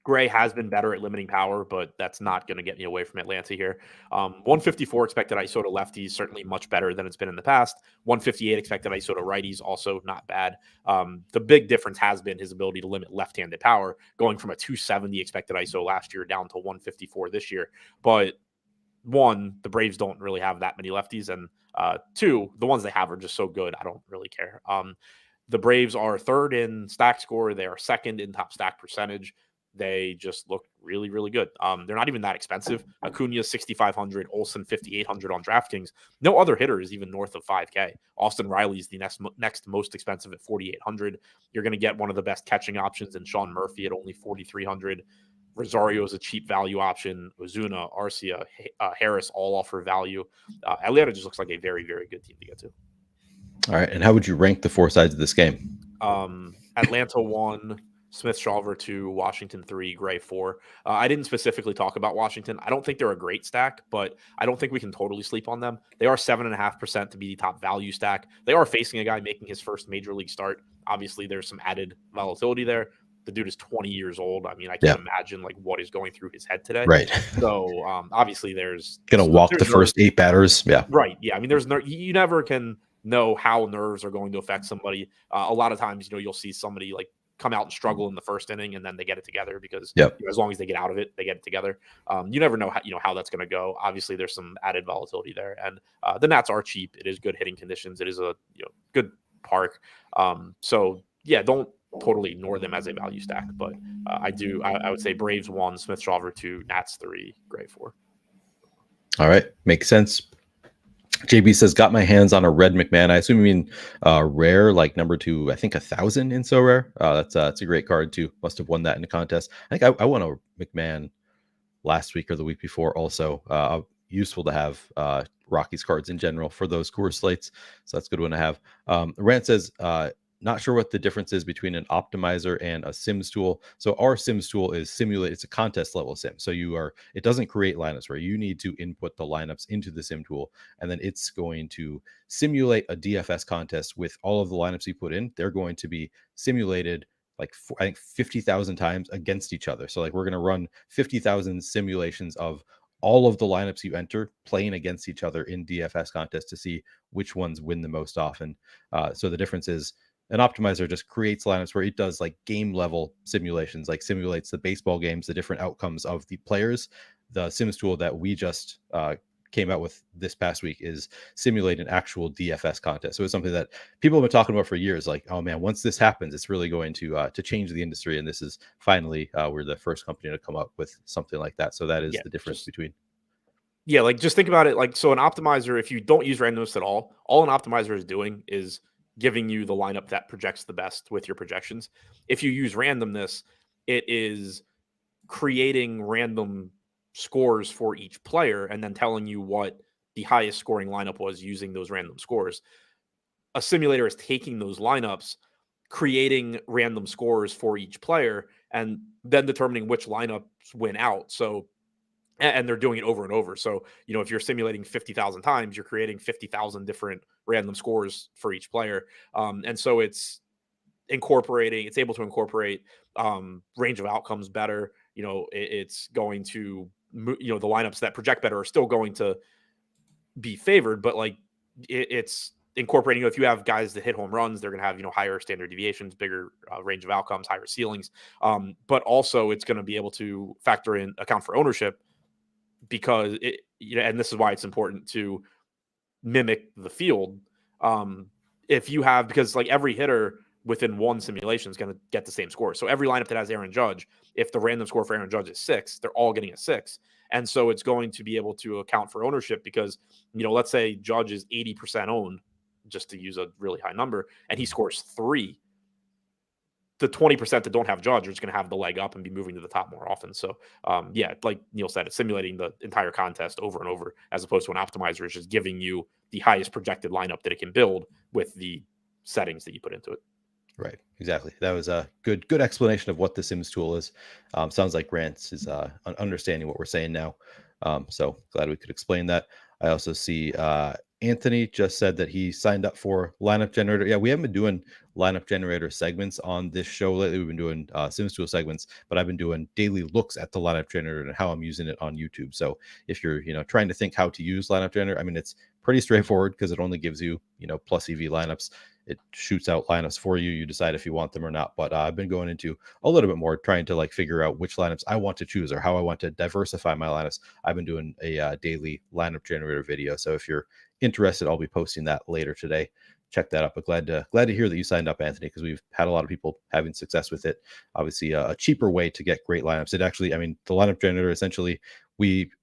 Gray has been better at limiting power, but that's not going to get me away from Atlanta here. 154 expected ISO to lefties, certainly much better than it's been in the past. 158 expected ISO to righties, also not bad. The big difference has been his ability to limit left-handed power, going from a 270 expected ISO last year down to 154 this year. But 1, the Braves don't really have that many lefties, and 2, the ones they have are just so good, I don't really care. The Braves are 3rd in stack score. They are 2nd in top stack percentage. They just look really, really good. They're not even that expensive. Acuna 6,500, Olsen 5,800 on DraftKings. No other hitter is even north of 5K. Austin Riley is the next most expensive at 4,800. You're going to get one of the best catching options in Sean Murphy at only 4,300. Rosario is a cheap value option. Ozuna, Arcia, Harris all offer value. Atlanta just looks like a very, very good team to get to. All right. And how would you rank the 4 sides of this game? Atlanta 1, Smith-Shawver 2, Washington 3, Gray 4. I didn't specifically talk about Washington. I don't think they're a great stack, but I don't think we can totally sleep on them. They are 7.5% to be the top value stack. They are facing a guy making his first major league start. Obviously, there's some added volatility there. The dude is 20 years old. I mean, I can't imagine what is going through his head today. Right. So obviously there's going to walk the first 8 batters. Yeah. Right. Yeah. I mean, you never can know how nerves are going to affect somebody. A lot of times, you'll see somebody come out and struggle in the first inning and then they get it together because as long as they get out of it, they get it together. You never know how that's going to go. Obviously there's some added volatility there, and the Nats are cheap. It is good hitting conditions. It is a good park. So yeah, don't totally ignore them as a value stack. But I would say Braves 1, Smith Shawver 2, Nats 3, Gray 4. All right, makes sense. JB says, got my hands on a red McMahon. I assume you mean rare, like number 2, I think 1,000 in SoRare. That's a great card too. Must have won that in a contest. I think I won a McMahon last week or the week before also. Useful to have Rockies cards in general for those Coors slates. So that's a good one to have. Rant says, not sure what the difference is between an optimizer and a Sims tool. So our Sims tool is it's a contest level sim. So it doesn't create lineups where you need to input the lineups into the sim tool, and then it's going to simulate a DFS contest with all of the lineups you put in. They're going to be simulated like I think 50,000 times against each other. So like we're going to run 50,000 simulations of all of the lineups you enter playing against each other in DFS contests to see which ones win the most often. So the difference is an optimizer just creates lineups where it does like game level simulations, like simulates the baseball games, the different outcomes of the players. The Sims tool that we just came out with this past week is simulate an actual DFS contest. So it's something that people have been talking about for years. Like, oh man, once this happens, it's really going to change the industry. And this is finally we're the first company to come up with something like that. So that is the difference between. Yeah, like just think about it. Like, so an optimizer, if you don't use randomness at all an optimizer is doing is giving you the lineup that projects the best with your projections. If you use randomness, it is creating random scores for each player and then telling you what the highest scoring lineup was using those random scores. A simulator is taking those lineups, creating random scores for each player, and then determining which lineups win out. So, and they're doing it over and over. So, if you're simulating 50,000 times, you're creating 50,000 different random scores for each player. And so it's able to incorporate range of outcomes better. It's going to, the lineups that project better are still going to be favored, but like it's incorporating, if you have guys that hit home runs, they're going to have, higher standard deviations, bigger range of outcomes, higher ceilings. But also it's going to be able to account for ownership, because and this is why it's important to mimic the field. Because like every hitter within one simulation is going to get the same score. So every lineup that has Aaron Judge, if the random score for Aaron Judge is 6, they're all getting a 6. And so it's going to be able to account for ownership because, let's say Judge is 80% owned, just to use a really high number, and he scores 3. The 20% that don't have Judge are just going to have the leg up and be moving to the top more often. So, like Neil said, it's simulating the entire contest over and over, as opposed to an optimizer is just giving you the highest projected lineup that it can build with the settings that you put into it. Right, exactly. That was a good explanation of what the Sims tool is. Sounds like Grant is understanding what we're saying now. So glad we could explain that. I also see Anthony just said that he signed up for lineup generator. Yeah, we haven't been doing lineup generator segments on this show lately. We've been doing Sims tool segments, but I've been doing daily looks at the lineup generator and how I'm using it on YouTube. So if you're trying to think how to use lineup generator, I mean, it's pretty straightforward because it only gives you plus EV lineups. It shoots out lineups for you. You decide if you want them or not. But I've been going into a little bit more trying to figure out which lineups I want to choose or how I want to diversify my lineups. I've been doing a daily lineup generator video. So if you're interested, I'll be posting that later today. Check that out. But glad to hear that you signed up, Anthony, because we've had a lot of people having success with it. Obviously, a cheaper way to get great lineups. It actually, the lineup generator essentially,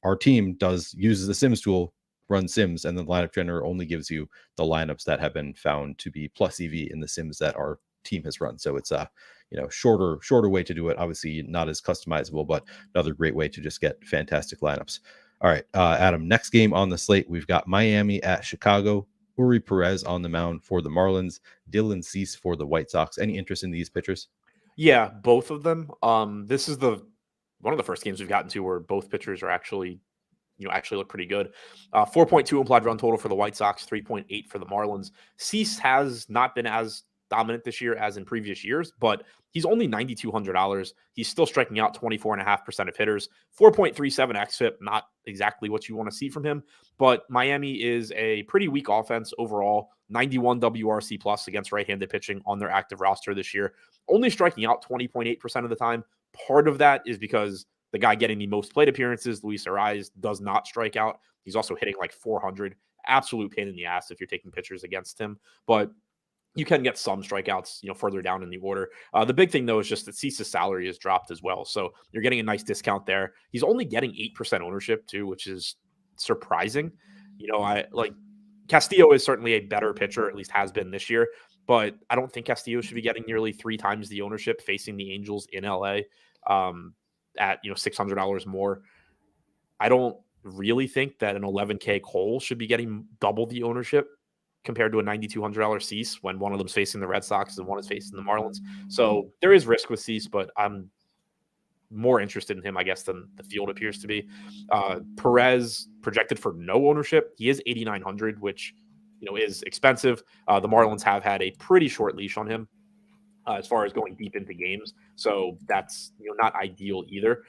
our team uses the Sims tool, run Sims, and the lineup generator only gives you the lineups that have been found to be plus EV in the Sims that our team has run. So it's a shorter way to do it. Obviously not as customizable, but another great way to just get fantastic lineups. All right, Adam, next game on the slate, we've got Miami at Chicago. Uri Perez on the mound for the Marlins, Dylan Cease for the White Sox. Any interest in these pitchers? Yeah, both of them. This is one of the first games we've gotten to where both pitchers are actually look pretty good. 4.2 implied run total for the White Sox, 3.8 for the Marlins. Cease has not been as dominant this year as in previous years, but he's only $9,200. He's still striking out 24.5% of hitters, 4.37 xFIP, not exactly what you want to see from him, but Miami is a pretty weak offense overall, 91 WRC plus against right-handed pitching on their active roster this year, only striking out 20.8% of the time. Part of that is because the guy getting the most plate appearances, Luis Arraez, does not strike out. He's also hitting 400. Absolute pain in the ass if you're taking pitchers against him. But you can get some strikeouts, further down in the order. The big thing, though, is just that Cease's salary has dropped as well. So you're getting a nice discount there. He's only getting 8% ownership, too, which is surprising. I like Castillo is certainly a better pitcher, at least has been this year. But I don't think Castillo should be getting nearly 3 times the ownership facing the Angels in LA at $600 more. I don't really think that an 11K Cole should be getting double the ownership compared to a $9,200 Cease when one of them's facing the Red Sox and one is facing the Marlins. So there is risk with Cease, but I'm more interested in him, I guess, than the field appears to be. Perez projected for no ownership. He is 8,900, which is expensive. The Marlins have had a pretty short leash on him as far as going deep into games, so that's not ideal either.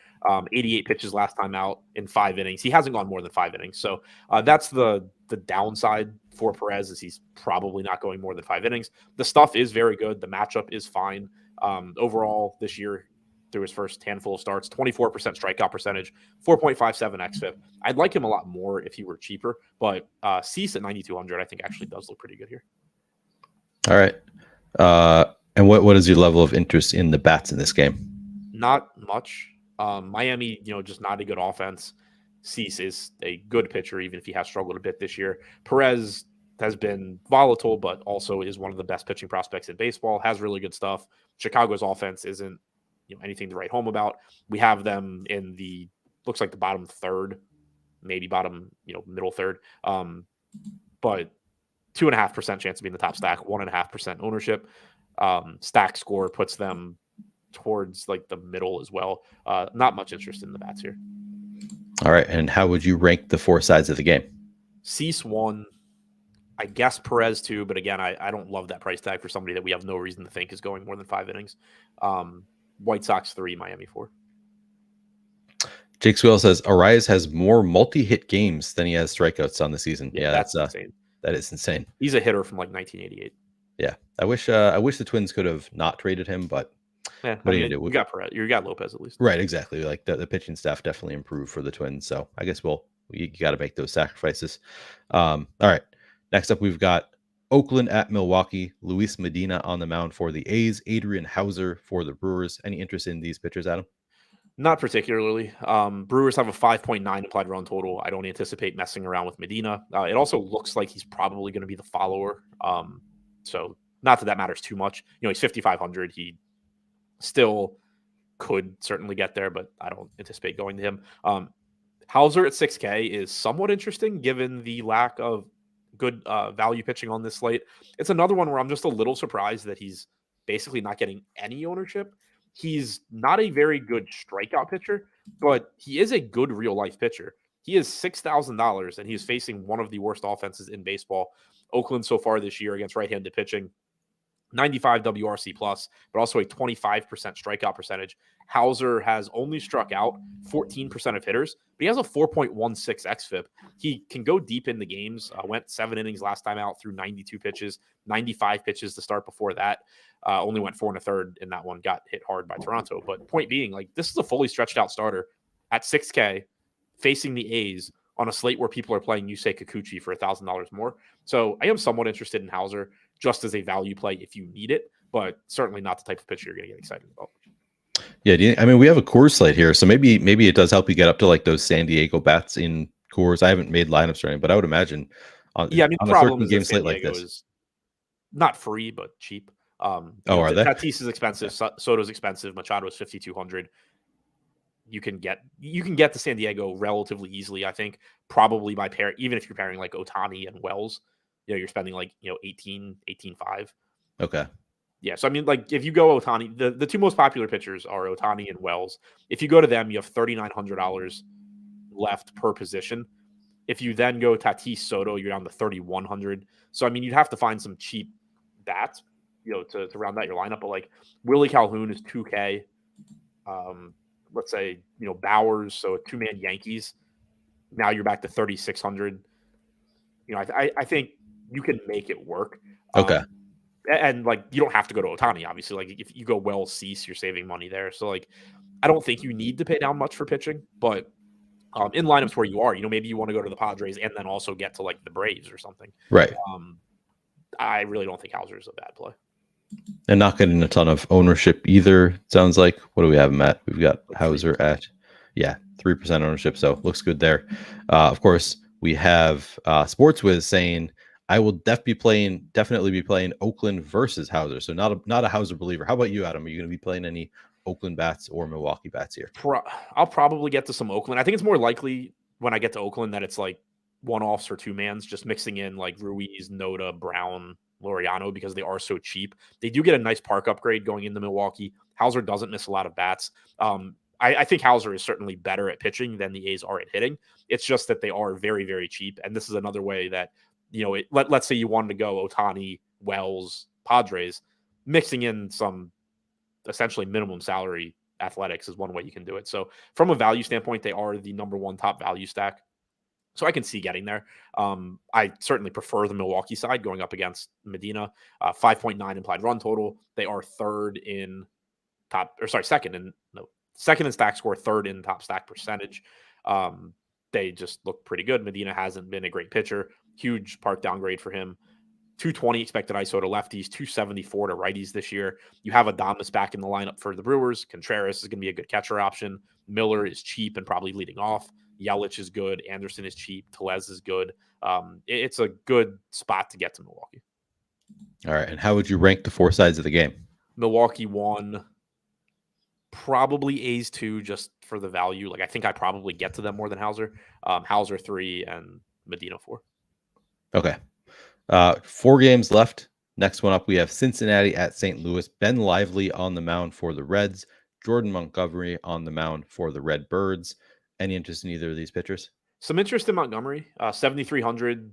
88 pitches last time out in 5 innings. He hasn't gone more than 5 innings, so that's the downside for Perez, is he's probably not going more than 5 innings. The stuff is very good. The matchup is fine. Overall this year, through his first handful of starts, 24% strikeout percentage, 4.57 xFIP. I'd like him a lot more if he were cheaper, but Cease at 9,200, I think actually does look pretty good here. All right. And what is your level of interest in the bats in this game? Not much. Miami, just not a good offense. Cease is a good pitcher, even if he has struggled a bit this year. Perez has been volatile, but also is one of the best pitching prospects in baseball, has really good stuff. Chicago's offense isn't anything to write home about. We have them in looks like the bottom third, maybe bottom, middle third. But 2.5% chance of being the top stack, 1.5% ownership. Stack score puts them towards like the middle as well. Not much interest in the bats here. All right. And how would you rank the 4 sides of the game? Cease 1, I guess Perez 2, but again, I don't love that price tag for somebody that we have no reason to think is going more than 5 innings. White Sox 3, Miami 4. Jake Swell says Arias has more multi-hit games than he has strikeouts on the season. Yeah, that's insane. That is insane. He's a hitter from like 1988. Yeah, I wish the Twins could have not traded him, but yeah, you got Perez, you got Lopez at least. Right, exactly. Like the pitching staff definitely improved for the Twins, so I guess you got to make those sacrifices. All right, next up we've got Oakland at Milwaukee. Luis Medina on the mound for the A's. Adrian Hauser for the Brewers. Any interest in these pitchers, Adam? Not particularly. Brewers have a 5.9 implied run total. I don't anticipate messing around with Medina. It also looks like he's probably going to be the follower. So not that matters too much. He's 5,500. He still could certainly get there, but I don't anticipate going to him. Hauser at 6K is somewhat interesting given the lack of good value pitching on this slate. It's another one where I'm just a little surprised that he's basically not getting any ownership. He's not a very good strikeout pitcher, but he is a good real life pitcher. He is $6,000 and he's facing one of the worst offenses in baseball. Oakland so far this year against right-handed pitching, 95 WRC plus, but also a 25% strikeout percentage. Hauser has only struck out 14% of hitters, but he has a 4.16 xFIP. He can go deep in the games. Went 7 innings last time out through 92 pitches, 95 pitches to start before that. Only went 4 1/3 in that one, got hit hard by Toronto. But point being, like, this is a fully stretched out starter at 6K facing the A's on a slate where people are playing Yusei Kikuchi for $1,000 more. So I am somewhat interested in Hauser just as a value play if you need it, but certainly not the type of pitcher you're going to get excited about. Yeah, I mean, we have a Coors slate here, so maybe it does help you get up to like those San Diego bats in Coors. I haven't made lineups or anything, but I would imagine on a 13-game slate like this, is not free but cheap. Are they? Tatis is expensive. Yeah. Soto's expensive. Machado is 5,200. You can get to San Diego relatively easily, I think. Probably by pair, even if you're pairing like Ohtani and Wells, you're spending like 18.5. Okay. Yeah, so I mean, like if you go Ohtani, the 2 most popular pitchers are Ohtani and Wells. If you go to them, you have $3,900 left per position. If you then go Tatis, Soto, you're down to 3,100. So I mean, you'd have to find some cheap bats, to round out your lineup. But like Willie Calhoun is 2K. Let's say Bowers, so a 2-man Yankees. Now you're back to 3,600. I think you can make it work. Okay. And like you don't have to go to Ohtani, obviously. Like if you go Wells, Cease, you're saving money there. So like I don't think you need to pay down much for pitching, but in lineups where you are, maybe you want to go to the Padres and then also get to like the Braves or something. Right. I really don't think Hauser is a bad play. And not getting a ton of ownership either, sounds like. What do we have him at? We've got Hauser at, 3% ownership, so looks good there. Of course, we have SportsWiz saying, I will definitely be playing Oakland versus Hauser. So not a Hauser believer. How about you, Adam? Are you going to be playing any Oakland bats or Milwaukee bats here? I'll probably get to some Oakland. I think it's more likely when I get to Oakland that it's like one-offs or two-mans, just mixing in like Ruiz, Noda, Brown, Laureano, because they are so cheap. They do get a nice park upgrade going into Milwaukee. Hauser doesn't miss a lot of bats. I think Hauser is certainly better at pitching than the A's are at hitting. It's just that they are very, very cheap. And this is another way that, let's say you wanted to go Ohtani, Wells, Padres, mixing in some essentially minimum salary athletics is one way you can do it. So from a value standpoint, they are the number one top value stack. So I can see getting there. I certainly prefer the Milwaukee side going up against Medina. 5.9 implied run total. They are second in stack score, third in top stack percentage. They just look pretty good. Medina hasn't been a great pitcher. Huge park downgrade for him. 220 expected ISO to lefties, 274 to righties this year. You have Adames back in the lineup for the Brewers. Contreras is going to be a good catcher option. Miller is cheap and probably leading off. Yelich is good. Anderson is cheap. Tellez is good. It's a good spot to get to Milwaukee. All right. And how would you rank the four sides of the game? Milwaukee 1, probably A's 2, just for the value. Like, I think I probably get to them more than Hauser. Hauser 3 and Medina 4. Okay. 4 games left. Next one up, we have Cincinnati at St. Louis. Ben Lively on the mound for the Reds. Jordan Montgomery on the mound for the Red Birds. Any interest in either of these pitchers? Some interest in Montgomery. 7,300,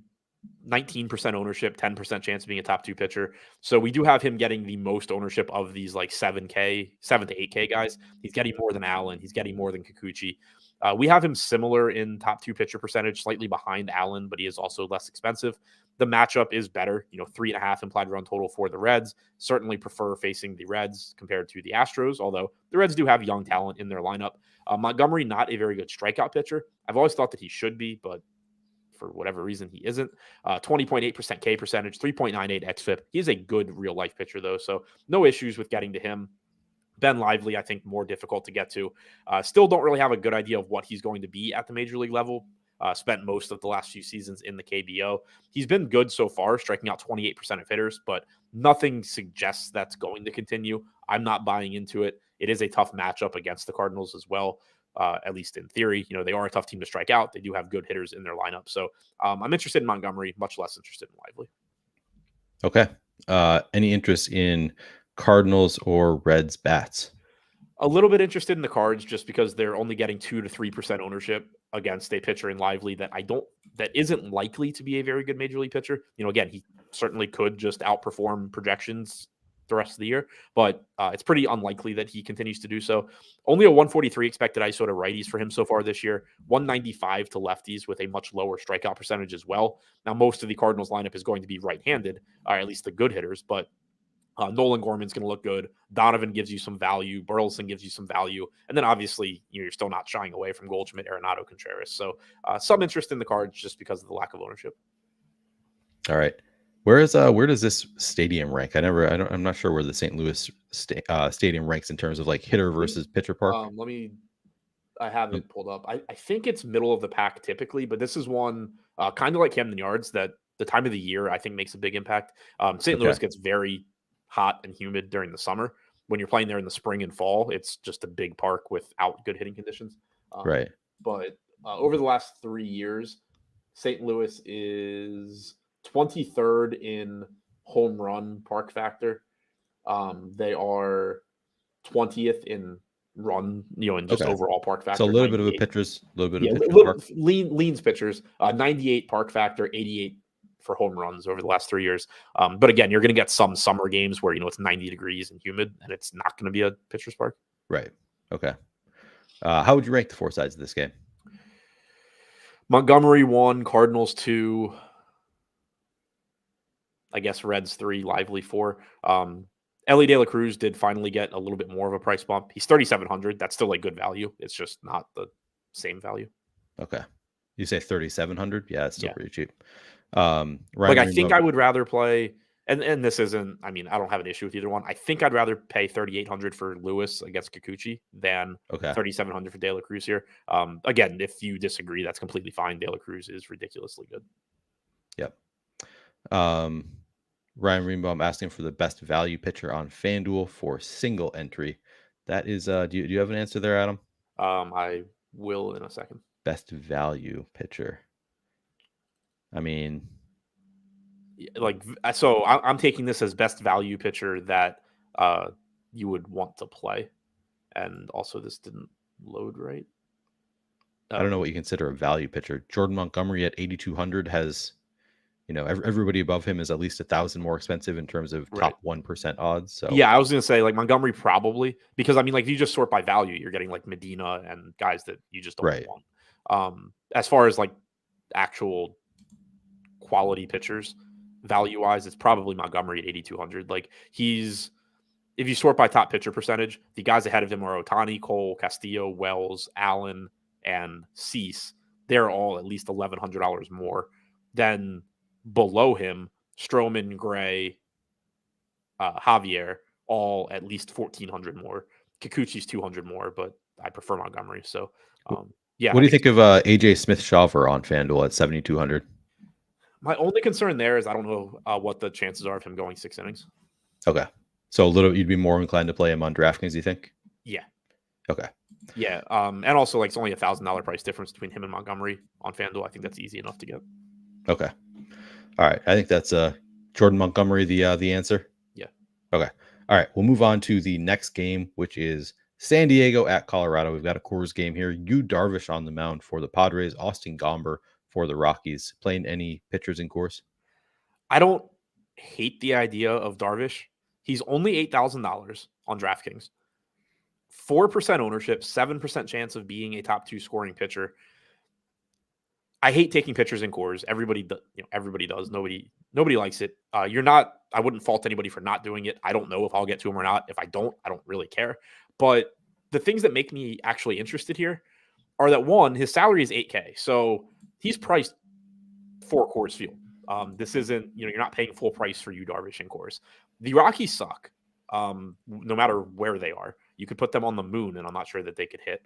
19% ownership, 10% chance of being a top 2 pitcher. So we do have him getting the most ownership of these like 7 to 8K guys. He's getting more than Allen. He's getting more than Kikuchi. We have him similar in top 2 pitcher percentage, slightly behind Allen, but he is also less expensive. The matchup is better, 3.5 implied run total for the Reds. Certainly prefer facing the Reds compared to the Astros, although the Reds do have young talent in their lineup. Montgomery, not a very good strikeout pitcher. I've always thought that he should be, but for whatever reason, he isn't. 20.8% K percentage, 3.98 xFIP. He's a good real-life pitcher, though, so no issues with getting to him. Ben Lively, I think, more difficult to get to. Still don't really have a good idea of what he's going to be at the major league level. Spent most of the last few seasons in the KBO. He's been good so far, striking out 28% of hitters, but nothing suggests that's going to continue. I'm not buying into it. It is a tough matchup against the Cardinals as well, at least in theory. They are a tough team to strike out. They do have good hitters in their lineup. So I'm interested in Montgomery, much less interested in Lively. Okay. Any interest in Cardinals or Reds bats? A little bit interested in the Cards just because they're only getting 2 to 3% ownership against a pitcher in Lively that isn't likely to be a very good major league pitcher. Again, he certainly could just outperform projections the rest of the year, but it's pretty unlikely that he continues to do so. Only a 143 expected ISO to righties for him so far this year, 195 to lefties with a much lower strikeout percentage as well. Now, most of the Cardinals lineup is going to be right-handed, or at least the good hitters, but Nolan Gorman's going to look good. Donovan gives you some value. Burleson gives you some value. And then obviously, you're still not shying away from Goldschmidt, Arenado, Contreras. So some interest in the Cards just because of the lack of ownership. All right. Where does this stadium rank? I'm not sure where the St. Louis stadium ranks in terms of like hitter versus pitcher park. I have it pulled up. I think it's middle of the pack typically, but this is one kind of like Camden Yards that the time of the year I think makes a big impact. St. Louis gets very hot and humid during the summer. When you're playing there in the spring and fall, it's just a big park without good hitting conditions. Right. But over the last 3 years, St. Louis is 23rd in home run park factor. They are 20th in run, in just overall park factor. So a little 98. bit of a pitchers, leans pitchers, 98 park factor, 88 for home runs over the last 3 years. But again, you're going to get some summer games where, it's 90 degrees and humid and it's not going to be a pitcher's park. Right. Okay. How would you rank the 4 sides of this game? Montgomery 1, Cardinals 2, I guess Reds 3, Lively 4. Ellie De La Cruz did finally get a little bit more of a price bump. He's 3,700. That's still a good value. It's just not the same value. Okay. You say 3,700? Yeah, it's still pretty cheap. I think I would rather play And this isn't, I mean, I don't have an issue with either one. I think I'd rather pay 3,800 for Lewis against Kikuchi than 3,700 for De La Cruz here. Again, if you disagree, that's completely fine. De La Cruz is ridiculously good. Yep. Ryan Greenbaum asking for the best value pitcher on FanDuel for single entry. That is, do you have an answer there, Adam? I will in a second. Best value pitcher. I mean, like, so I'm taking this as best value pitcher that you would want to play. And also this didn't load right. I don't know what you consider a value pitcher. Jordan Montgomery at 8,200 has, everybody above him is at least 1,000 more expensive in terms of top 1% odds. So yeah, I was going to say like Montgomery probably, because I mean, like if you just sort by value, you're getting like Medina and guys that you just don't want. As far as like actual quality pitchers, value wise, it's probably Montgomery at 8,200. Like if you sort by top pitcher percentage, the guys ahead of him are Ohtani, Cole, Castillo, Wells, Allen, and Cease. They're all at least $1,100 more than below him. Stroman, Gray, Javier, all at least 1,400 more. Kikuchi's 200 more, but I prefer Montgomery. So, yeah. What do you think of AJ Smith-Shawver on FanDuel at 7,200? My only concern there is I don't know what the chances are of him going 6 innings. Okay. So you'd be more inclined to play him on DraftKings, you think? Yeah. Okay. Yeah. And also like it's only $1,000 price difference between him and Montgomery on FanDuel. I think that's easy enough to get. Okay. All right. I think that's Jordan Montgomery, the answer. Yeah. Okay. All right. We'll move on to the next game, which is San Diego at Colorado. We've got a Coors game here. Yu Darvish on the mound for the Padres. Austin Gomber for the Rockies. Playing any pitchers in Coors? I don't hate the idea of Darvish. He's only $8,000 on DraftKings. 4% ownership, 7% chance of being a top 2 scoring pitcher. I hate taking pitchers in Coors. Everybody does. Nobody likes it. I wouldn't fault anybody for not doing it. I don't know if I'll get to him or not. If I don't really care. But the things that make me actually interested here are that, one, his salary is $8K. So he's priced for Coors Field. This isn't, you're not paying full price for Yu Darvish in Coors. The Rockies suck. No matter where they are. You could put them on the moon, and I'm not sure that they could hit.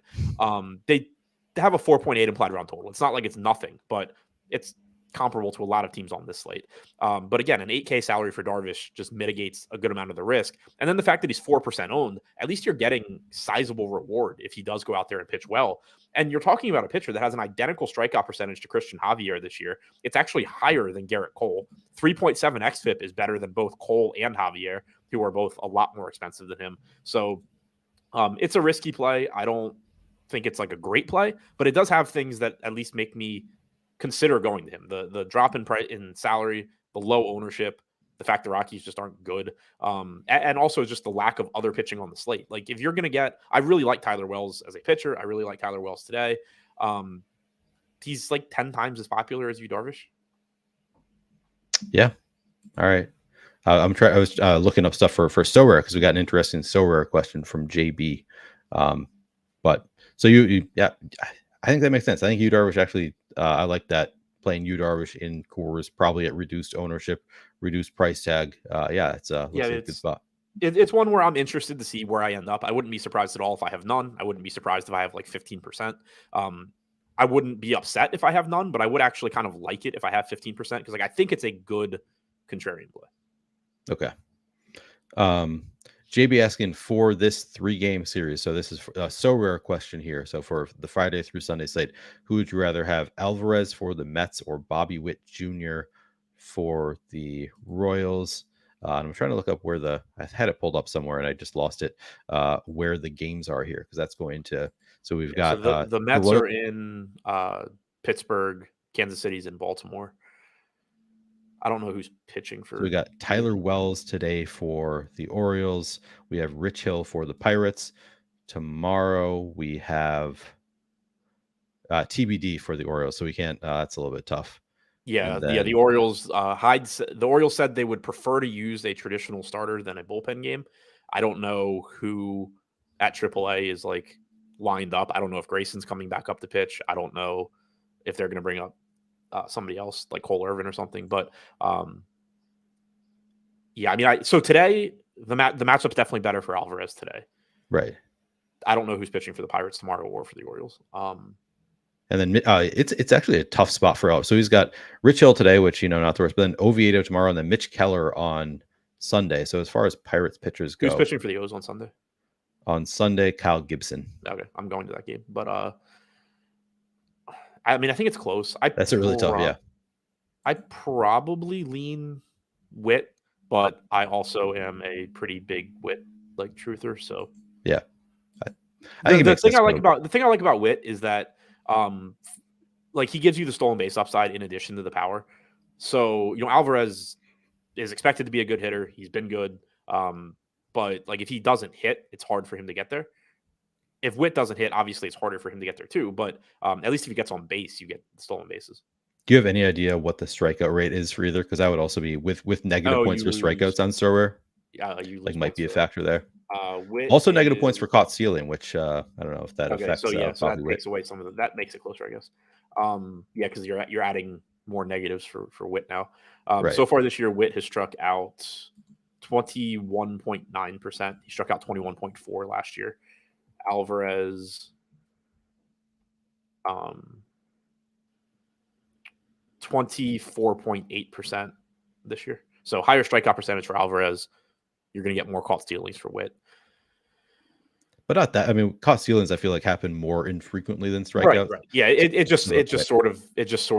They have a 4.8 implied round total. It's not like it's nothing, but it's comparable to a lot of teams on this slate. But again, an $8K salary for Darvish just mitigates a good amount of the risk. And then the fact that he's 4% owned, at least you're getting sizable reward if he does go out there and pitch well. And you're talking about a pitcher that has an identical strikeout percentage to Christian Javier this year. It's actually higher than Garrett Cole. 3.7 xFIP is better than both Cole and Javier, who are both a lot more expensive than him. So it's a risky play. I don't think it's like a great play, but it does have things that at least make me consider going to him. The drop in price in salary, the low ownership, the fact the Rockies just aren't good, and also just the lack of other pitching on the slate. Like if you're going to get, I really like Tyler Wells as a pitcher. I really like Tyler Wells today. He's like 10 times as popular as Yu Darvish. Yeah. All right. I was looking up stuff for SoRare because we got an interesting SoRare question from JB. But so yeah, I think that makes sense. I think Yu Darvish actually, I like that, playing Yu Darvish in Coors, probably at reduced ownership, reduced price tag. Yeah, it's looks like a good spot. It's one where I'm interested to see where I end up. I wouldn't be surprised at all if I have none. I wouldn't be surprised if I have like 15%. I wouldn't be upset if I have none, but I would actually kind of like it if I have 15% because like I think it's a good contrarian play. Okay. JB asking for this 3-game series. So this is a SoRare question here. So for the Friday through Sunday slate, who would you rather have, Alvarez for the Mets or Bobby Witt Jr. for the Royals? And I'm trying to look up I had it pulled up somewhere and I just lost it, where the games are here. Because that's going to, so we've got so the Mets are in Pittsburgh, Kansas City's in Baltimore. I don't know who's pitching for. So we got Tyler Wells today for the Orioles. We have Rich Hill for the Pirates. Tomorrow we have TBD for the Orioles. So we can't. That's a little bit tough. Yeah, the Orioles. The Orioles said they would prefer to use a traditional starter than a bullpen game. I don't know who at AAA is like lined up. I don't know if Grayson's coming back up to pitch. I don't know if they're going to bring up somebody else like Cole Irvin or something, but Yeah, I mean, so today the matchup's definitely better for Alvarez today. Right. I don't know who's pitching for the Pirates tomorrow or for the Orioles. And then it's actually a tough spot for Elvis. So he's got Rich Hill today, which, not the worst, but then Oviedo tomorrow, and then Mitch Keller on Sunday. So as far as Pirates pitchers go, who's pitching for the O's on Sunday? On Sunday, Kyle Gibson. Okay, I'm going to that game, but I mean, I think it's close. That's really tough. Yeah, I probably lean Witt, but I also am a pretty big Witt truther. So yeah, the thing I like about Witt is that he gives you the stolen base upside in addition to the power. So Alvarez is expected to be a good hitter. He's been good, but if he doesn't hit, it's hard for him to get there. If Witt doesn't hit, obviously it's harder for him to get there too. But at least if he gets on base, you get the stolen bases. Do you have any idea what the strikeout rate is for either? Because I would also be with negative points for strikeouts on SoRare. Yeah, might be a factor there. Witt also negative points for caught stealing, which I don't know if that affects. So that takes away some of that makes it closer, I guess. Because you're adding more negatives for Witt now. Right. So far this year, Witt has struck out 21.9%. He struck out 21.4 last year. Alvarez, 24.8% this year. So higher strikeout percentage for Alvarez. You're going to get more caught stealings for Witt. But not that. I mean, caught stealings I feel like happen more infrequently than strikeouts. Right. Yeah, it just sort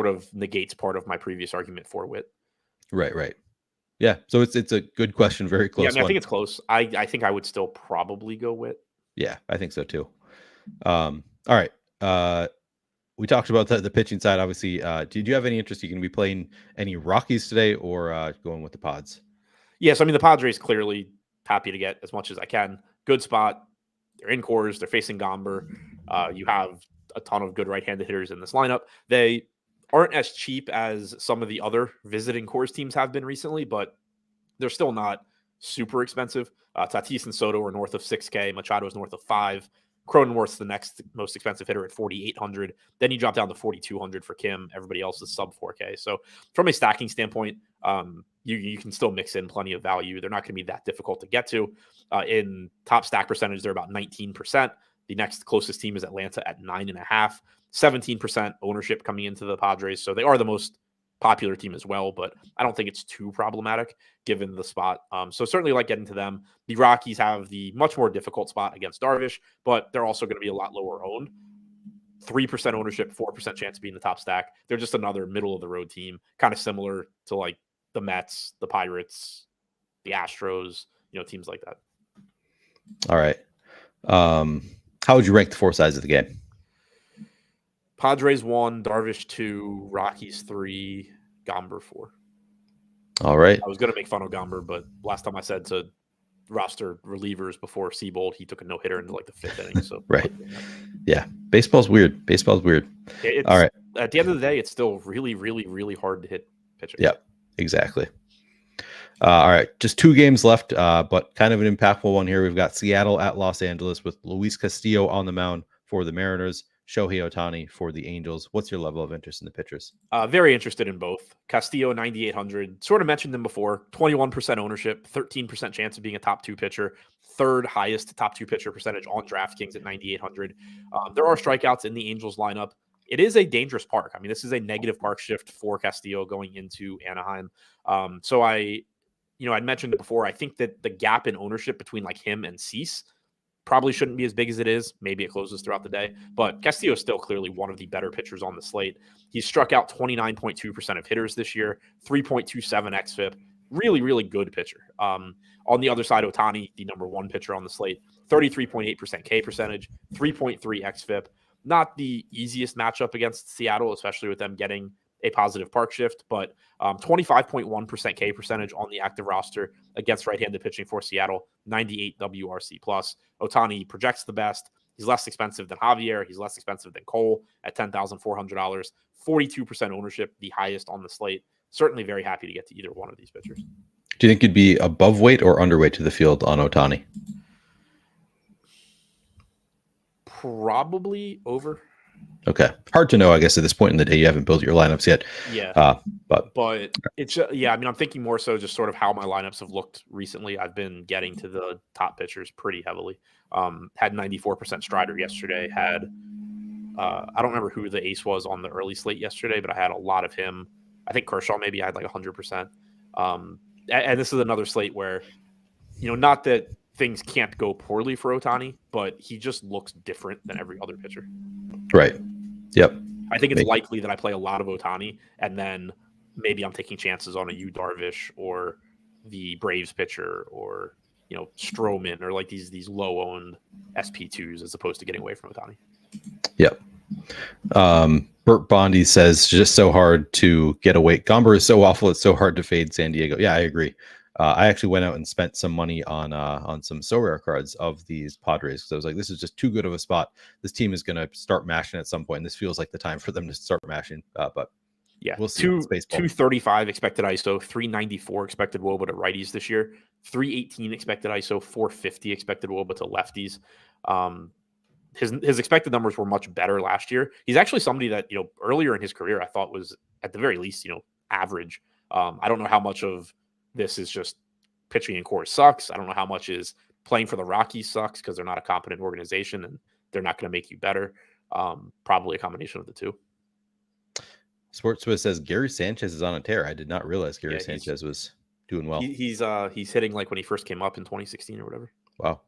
of negates part of my previous argument for Witt. Right. Yeah. So it's a good question. Very close. Yeah, I think it's close. I think I would still probably go Witt. Yeah, I think so too. All right. We talked about the pitching side. Obviously, did you have any interest? You going to be playing any Rockies today or going with the Pods? Yes, I mean the Padres clearly happy to get as much as I can. Good spot. They're in Coors. They're facing Gomber. You have a ton of good right-handed hitters in this lineup. They aren't as cheap as some of the other visiting Coors teams have been recently, but they're still not super expensive. Tatis and Soto are north of $6K. Machado is north of $5K. Cronenworth's the next most expensive hitter at $4,800. Then you drop down to $4,200 for Kim. Everybody else is sub $4K. So from a stacking standpoint, you can still mix in plenty of value. They're not going to be that difficult to get to. In top stack percentage, they're about 19%. The next closest team is Atlanta at 9.5%. 17% ownership coming into the Padres. So they are the most popular team as well, but I don't think it's too problematic given the spot. So certainly like getting to them. The Rockies have the much more difficult spot against Darvish, but they're also going to be a lot lower owned. 3% ownership, 4% chance of being the top stack. They're just another middle of the road team, kind of similar to the Mets, the Pirates, the Astros, teams like that. All right. How would you rank the four sides of the game? Padres 1, Darvish 2, Rockies 3, Gomber 4. All right. I was going to make fun of Gomber, but last time I said to roster relievers before Seabold, he took a no-hitter into the fifth inning. So right. Yeah. Baseball's weird. All right. At the end of the day, it's still really, really, really hard to hit pitchers. Yeah, exactly. All right. Just 2 games left, but kind of an impactful one here. We've got Seattle at Los Angeles with Luis Castillo on the mound for the Mariners. Shohei Ohtani for the Angels. What's your level of interest in the pitchers? Very interested in both. Castillo, 9,800. Sort of mentioned them before. 21% ownership, 13% chance of being a top 2 pitcher. Third highest top 2 pitcher percentage on DraftKings at 9,800. There are strikeouts in the Angels lineup. It is a dangerous park. I mean, this is a negative park shift for Castillo going into Anaheim. So I'd mentioned it before. I think that the gap in ownership between him and Cease probably shouldn't be as big as it is. Maybe it closes throughout the day, but Castillo is still clearly one of the better pitchers on the slate. He's struck out 29.2% of hitters this year, 3.27 xFIP. Really, really good pitcher. On the other side, Ohtani, the number 1 pitcher on the slate, 33.8% K percentage, 3.3 xFIP. Not the easiest matchup against Seattle, especially with them getting a positive park shift, but 25.1% K percentage on the active roster against right-handed pitching for Seattle, 98 WRC+. Ohtani projects the best. He's less expensive than Javier. He's less expensive than Cole at $10,400. 42% ownership, the highest on the slate. Certainly very happy to get to either one of these pitchers. Do you think you'd be above weight or underweight to the field on Ohtani? Probably over. Okay. Hard to know, I guess, at this point in the day. You haven't built your lineups yet. Yeah. But it's, yeah, I mean, I'm thinking more so just sort of how my lineups have looked recently. I've been getting to the top pitchers pretty heavily. Had 94% Strider yesterday. Had, I don't remember who the ace was on the early slate yesterday, but I had a lot of him. I think Kershaw maybe I had like 100%. And this is another slate where, not that things can't go poorly for Ohtani, but he just looks different than every other pitcher. Right. Yep. I think it's likely that I play a lot of Ohtani, and then maybe I'm taking chances on a Yu Darvish or the Braves pitcher or, Stroman or like these low-owned SP2s as opposed to getting away from Ohtani. Yep. Burt Bondi says, just so hard to get away. Gomber is so awful. It's so hard to fade San Diego. Yeah, I agree. I actually went out and spent some money on some SoRare cards of these Padres because I was like, this is just too good of a spot. This team is going to start mashing at some point. And this feels like the time for them to start mashing. But yeah, we'll see. 235 expected ISO, 394 expected WOBA to righties this year, 318 expected ISO, 450 expected WOBA to lefties. His expected numbers were much better last year. He's actually somebody that, earlier in his career, I thought was at the very least, average. I don't know how much of this is just pitching in Coors sucks. I don't know how much is playing for the Rockies sucks because they're not a competent organization and they're not going to make you better. Probably a combination of the two. Sportswiz says Gary Sanchez is on a tear. I did not realize Gary Sanchez was doing well. He's hitting like when he first came up in 2016 or whatever. Wow.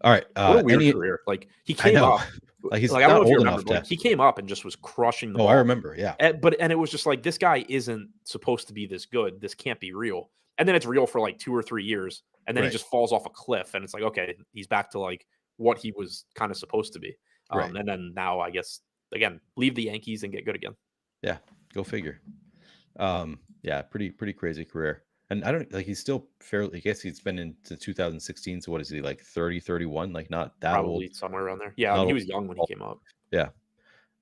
All right. What a weird career. Like he came up. Like he's not I don't know if you remember, but he came up and just was crushing the ball. I remember. Yeah. And it was just like, this guy isn't supposed to be this good. This can't be real. And then it's real for like 2 or 3 years. And then he just falls off a cliff. And it's like, okay, he's back to like what he was kind of supposed to be. And then now I guess, again, leave the Yankees and get good again. Yeah. Go figure. Yeah. Pretty crazy career. And I don't he's still fairly, I guess he's been into 2016. So what is he, like 30, 31? Like not that Probably old. Somewhere around there. Yeah. He was young when he came up. Yeah.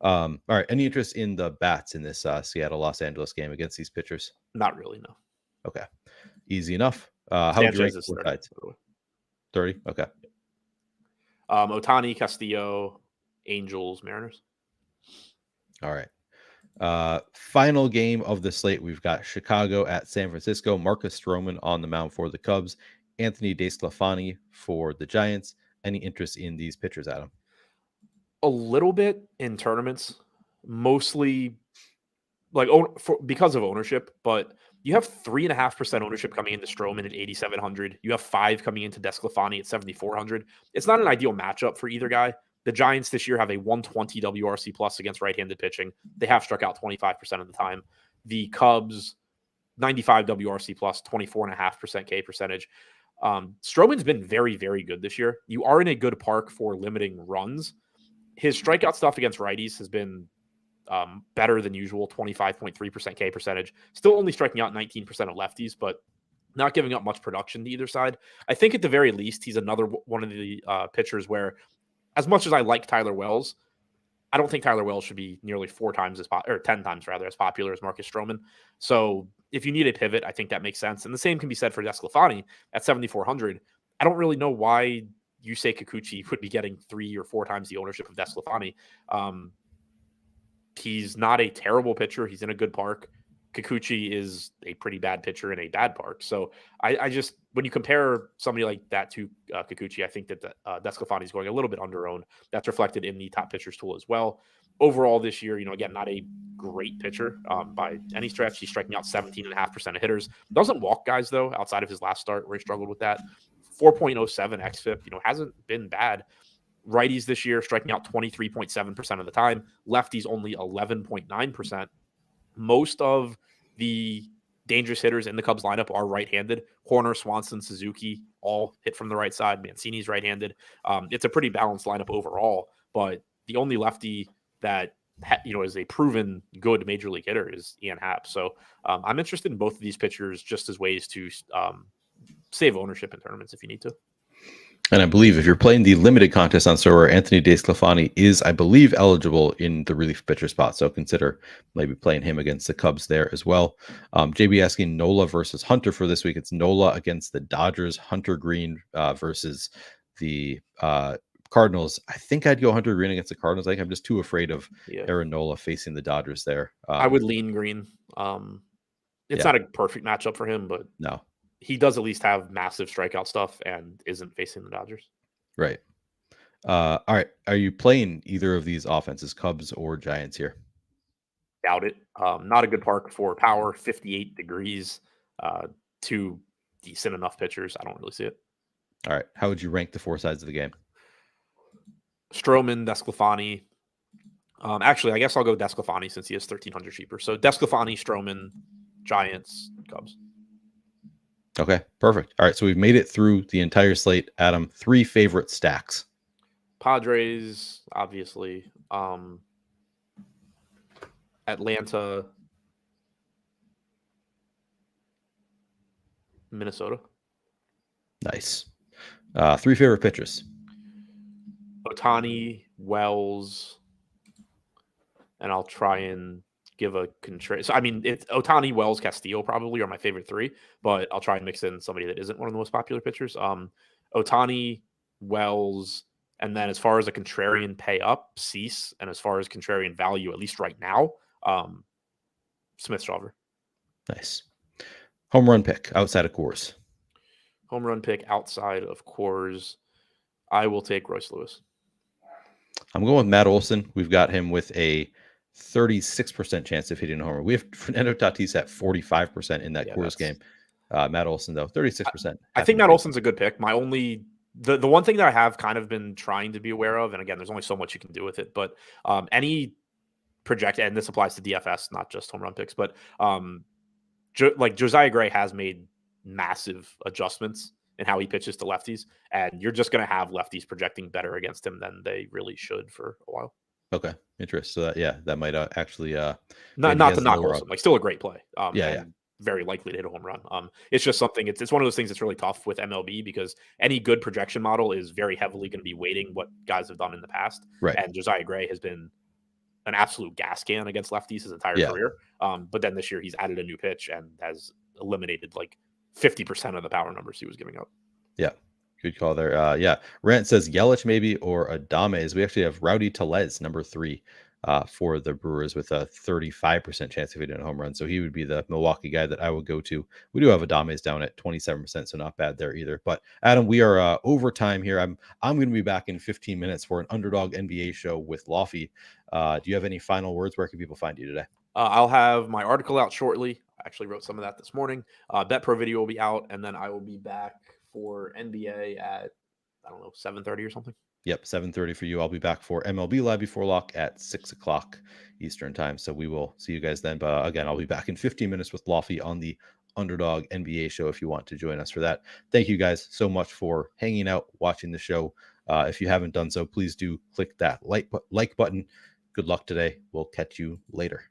All right. Any interest in the bats in this Seattle Los Angeles game against these pitchers? Not really, no. Okay. Easy enough. How would you rank 30? Okay. Ohtani, Castillo, Angels, Mariners. All right. Final game of the slate, we've got Chicago at San Francisco. Marcus Stroman on the mound for the Cubs. Anthony DeSclafani for the Giants. Any interest in these pitchers, Adam? A little bit in tournaments, mostly like because of ownership, but you have 3.5% ownership coming into Stroman at 8,700. You have 5 coming into DeSclafani at 7,400. It's not an ideal matchup for either guy. The Giants this year have a 120 WRC plus against right-handed pitching. They have struck out 25% of the time. The Cubs, 95 WRC plus, 24.5% K percentage. Stroman's been very, very good this year. You are in a good park for limiting runs. His strikeout stuff against righties has been better than usual, 25.3% K percentage. Still only striking out 19% of lefties, but not giving up much production to either side. I think at the very least, he's another one of the pitchers where, as much as I like Tyler Wells, I don't think Tyler Wells should be nearly 10 times as popular as Marcus Stroman. So if you need a pivot, I think that makes sense. And the same can be said for DeSclafani at 7,400. I don't really know why Yusei Kikuchi would be getting 3 or 4 times the ownership of DeSclafani. He's not a terrible pitcher. He's in a good park. Kikuchi is a pretty bad pitcher in a bad park. So I just, when you compare somebody like that to Kikuchi, I think that DeSclafani is going a little bit under-owned. That's reflected in the top pitchers tool as well. Overall this year, again, not a great pitcher by any stretch. He's striking out 17.5% of hitters. Doesn't walk guys, though, outside of his last start where he struggled with that. 4.07 xFIP, hasn't been bad. Righties this year striking out 23.7% of the time. Lefties only 11.9%. Most of the dangerous hitters in the Cubs lineup are right-handed. Horner, Swanson, Suzuki all hit from the right side. Mancini's right-handed. It's a pretty balanced lineup overall, but the only lefty that is a proven good major league hitter is Ian Happ. So I'm interested in both of these pitchers just as ways to save ownership in tournaments if you need to. And I believe if you're playing the limited contest on SoRare, Anthony DeSclafani is, I believe, eligible in the relief pitcher spot. So consider maybe playing him against the Cubs there as well. JB asking Nola versus Hunter for this week. It's Nola against the Dodgers, Hunter Green versus the Cardinals. I think I'd go Hunter Green against the Cardinals. I think I'm just too afraid of Aaron Nola facing the Dodgers there. I would lean Green. It's not a perfect matchup for him, but no, he does at least have massive strikeout stuff and isn't facing the Dodgers. Right. All right. Are you playing either of these offenses, Cubs or Giants here? Doubt it. Not a good park for power, 58 degrees, two decent enough pitchers. I don't really see it. All right. How would you rank the four sides of the game? Stroman, DeSclafani. Actually, I guess I'll go DeSclafani since he is 1,300 cheaper. So DeSclafani, Stroman, Giants, Cubs. Okay, perfect. All right, so we've made it through the entire slate. Adam, 3 favorite stacks. Padres, obviously. Atlanta, Minnesota. Nice. 3 favorite pitchers. Ohtani, Wells, and I'll try and give a contrary. So, I mean, it's Ohtani, Wells, Castillo probably are my favorite 3, but I'll try and mix in somebody that isn't one of the most popular pitchers. Ohtani, Wells, and then as far as a contrarian pay up, Cease, and as far as contrarian value, at least right now, Smith-Shawver. Nice. Home run pick outside of Coors. Home run pick outside of Coors. I will take Royce Lewis. I'm going with Matt Olson. We've got him with a 36% chance of hitting a homer. We have Fernando Tatis at 45% in that Coors game. Matt Olson, though, 36%. I think Matt Olson's a good pick. My only the one thing that I have kind of been trying to be aware of, and again, there's only so much you can do with it, but any project, and this applies to DFS, not just home run picks, but like Josiah Gray has made massive adjustments in how he pitches to lefties, and you're just going to have lefties projecting better against him than they really should for a while. Okay, interesting. So that might actually not to knock Olson, like still a great play. Yeah. Very likely to hit a home run. It's just something. It's one of those things that's really tough with MLB because any good projection model is very heavily going to be weighting what guys have done in the past. Right. And Josiah Gray has been an absolute gas can against lefties his entire career. But then this year he's added a new pitch and has eliminated like 50% of the power numbers he was giving up. Yeah. Good call there. Rant says Yelich maybe or Adames. We actually have Rowdy Tellez, number 3, for the Brewers with a 35% chance of hitting a home run. So he would be the Milwaukee guy that I would go to. We do have Adames down at 27%, so not bad there either. But Adam, we are over time here. I'm going to be back in 15 minutes for an Underdog NBA show with Lofty. Do you have any final words? Where can people find you today? I'll have my article out shortly. I actually wrote some of that this morning. Bet Pro video will be out, and then I will be back for NBA at, 7:30 or something. Yep, 7:30 for you. I'll be back for MLB Live Before Lock at 6 o'clock Eastern time. So we will see you guys then. But again, I'll be back in 15 minutes with Lofty on the Underdog NBA show if you want to join us for that. Thank you guys so much for hanging out, watching the show. If you haven't done so, please do click that like button. Good luck today. We'll catch you later.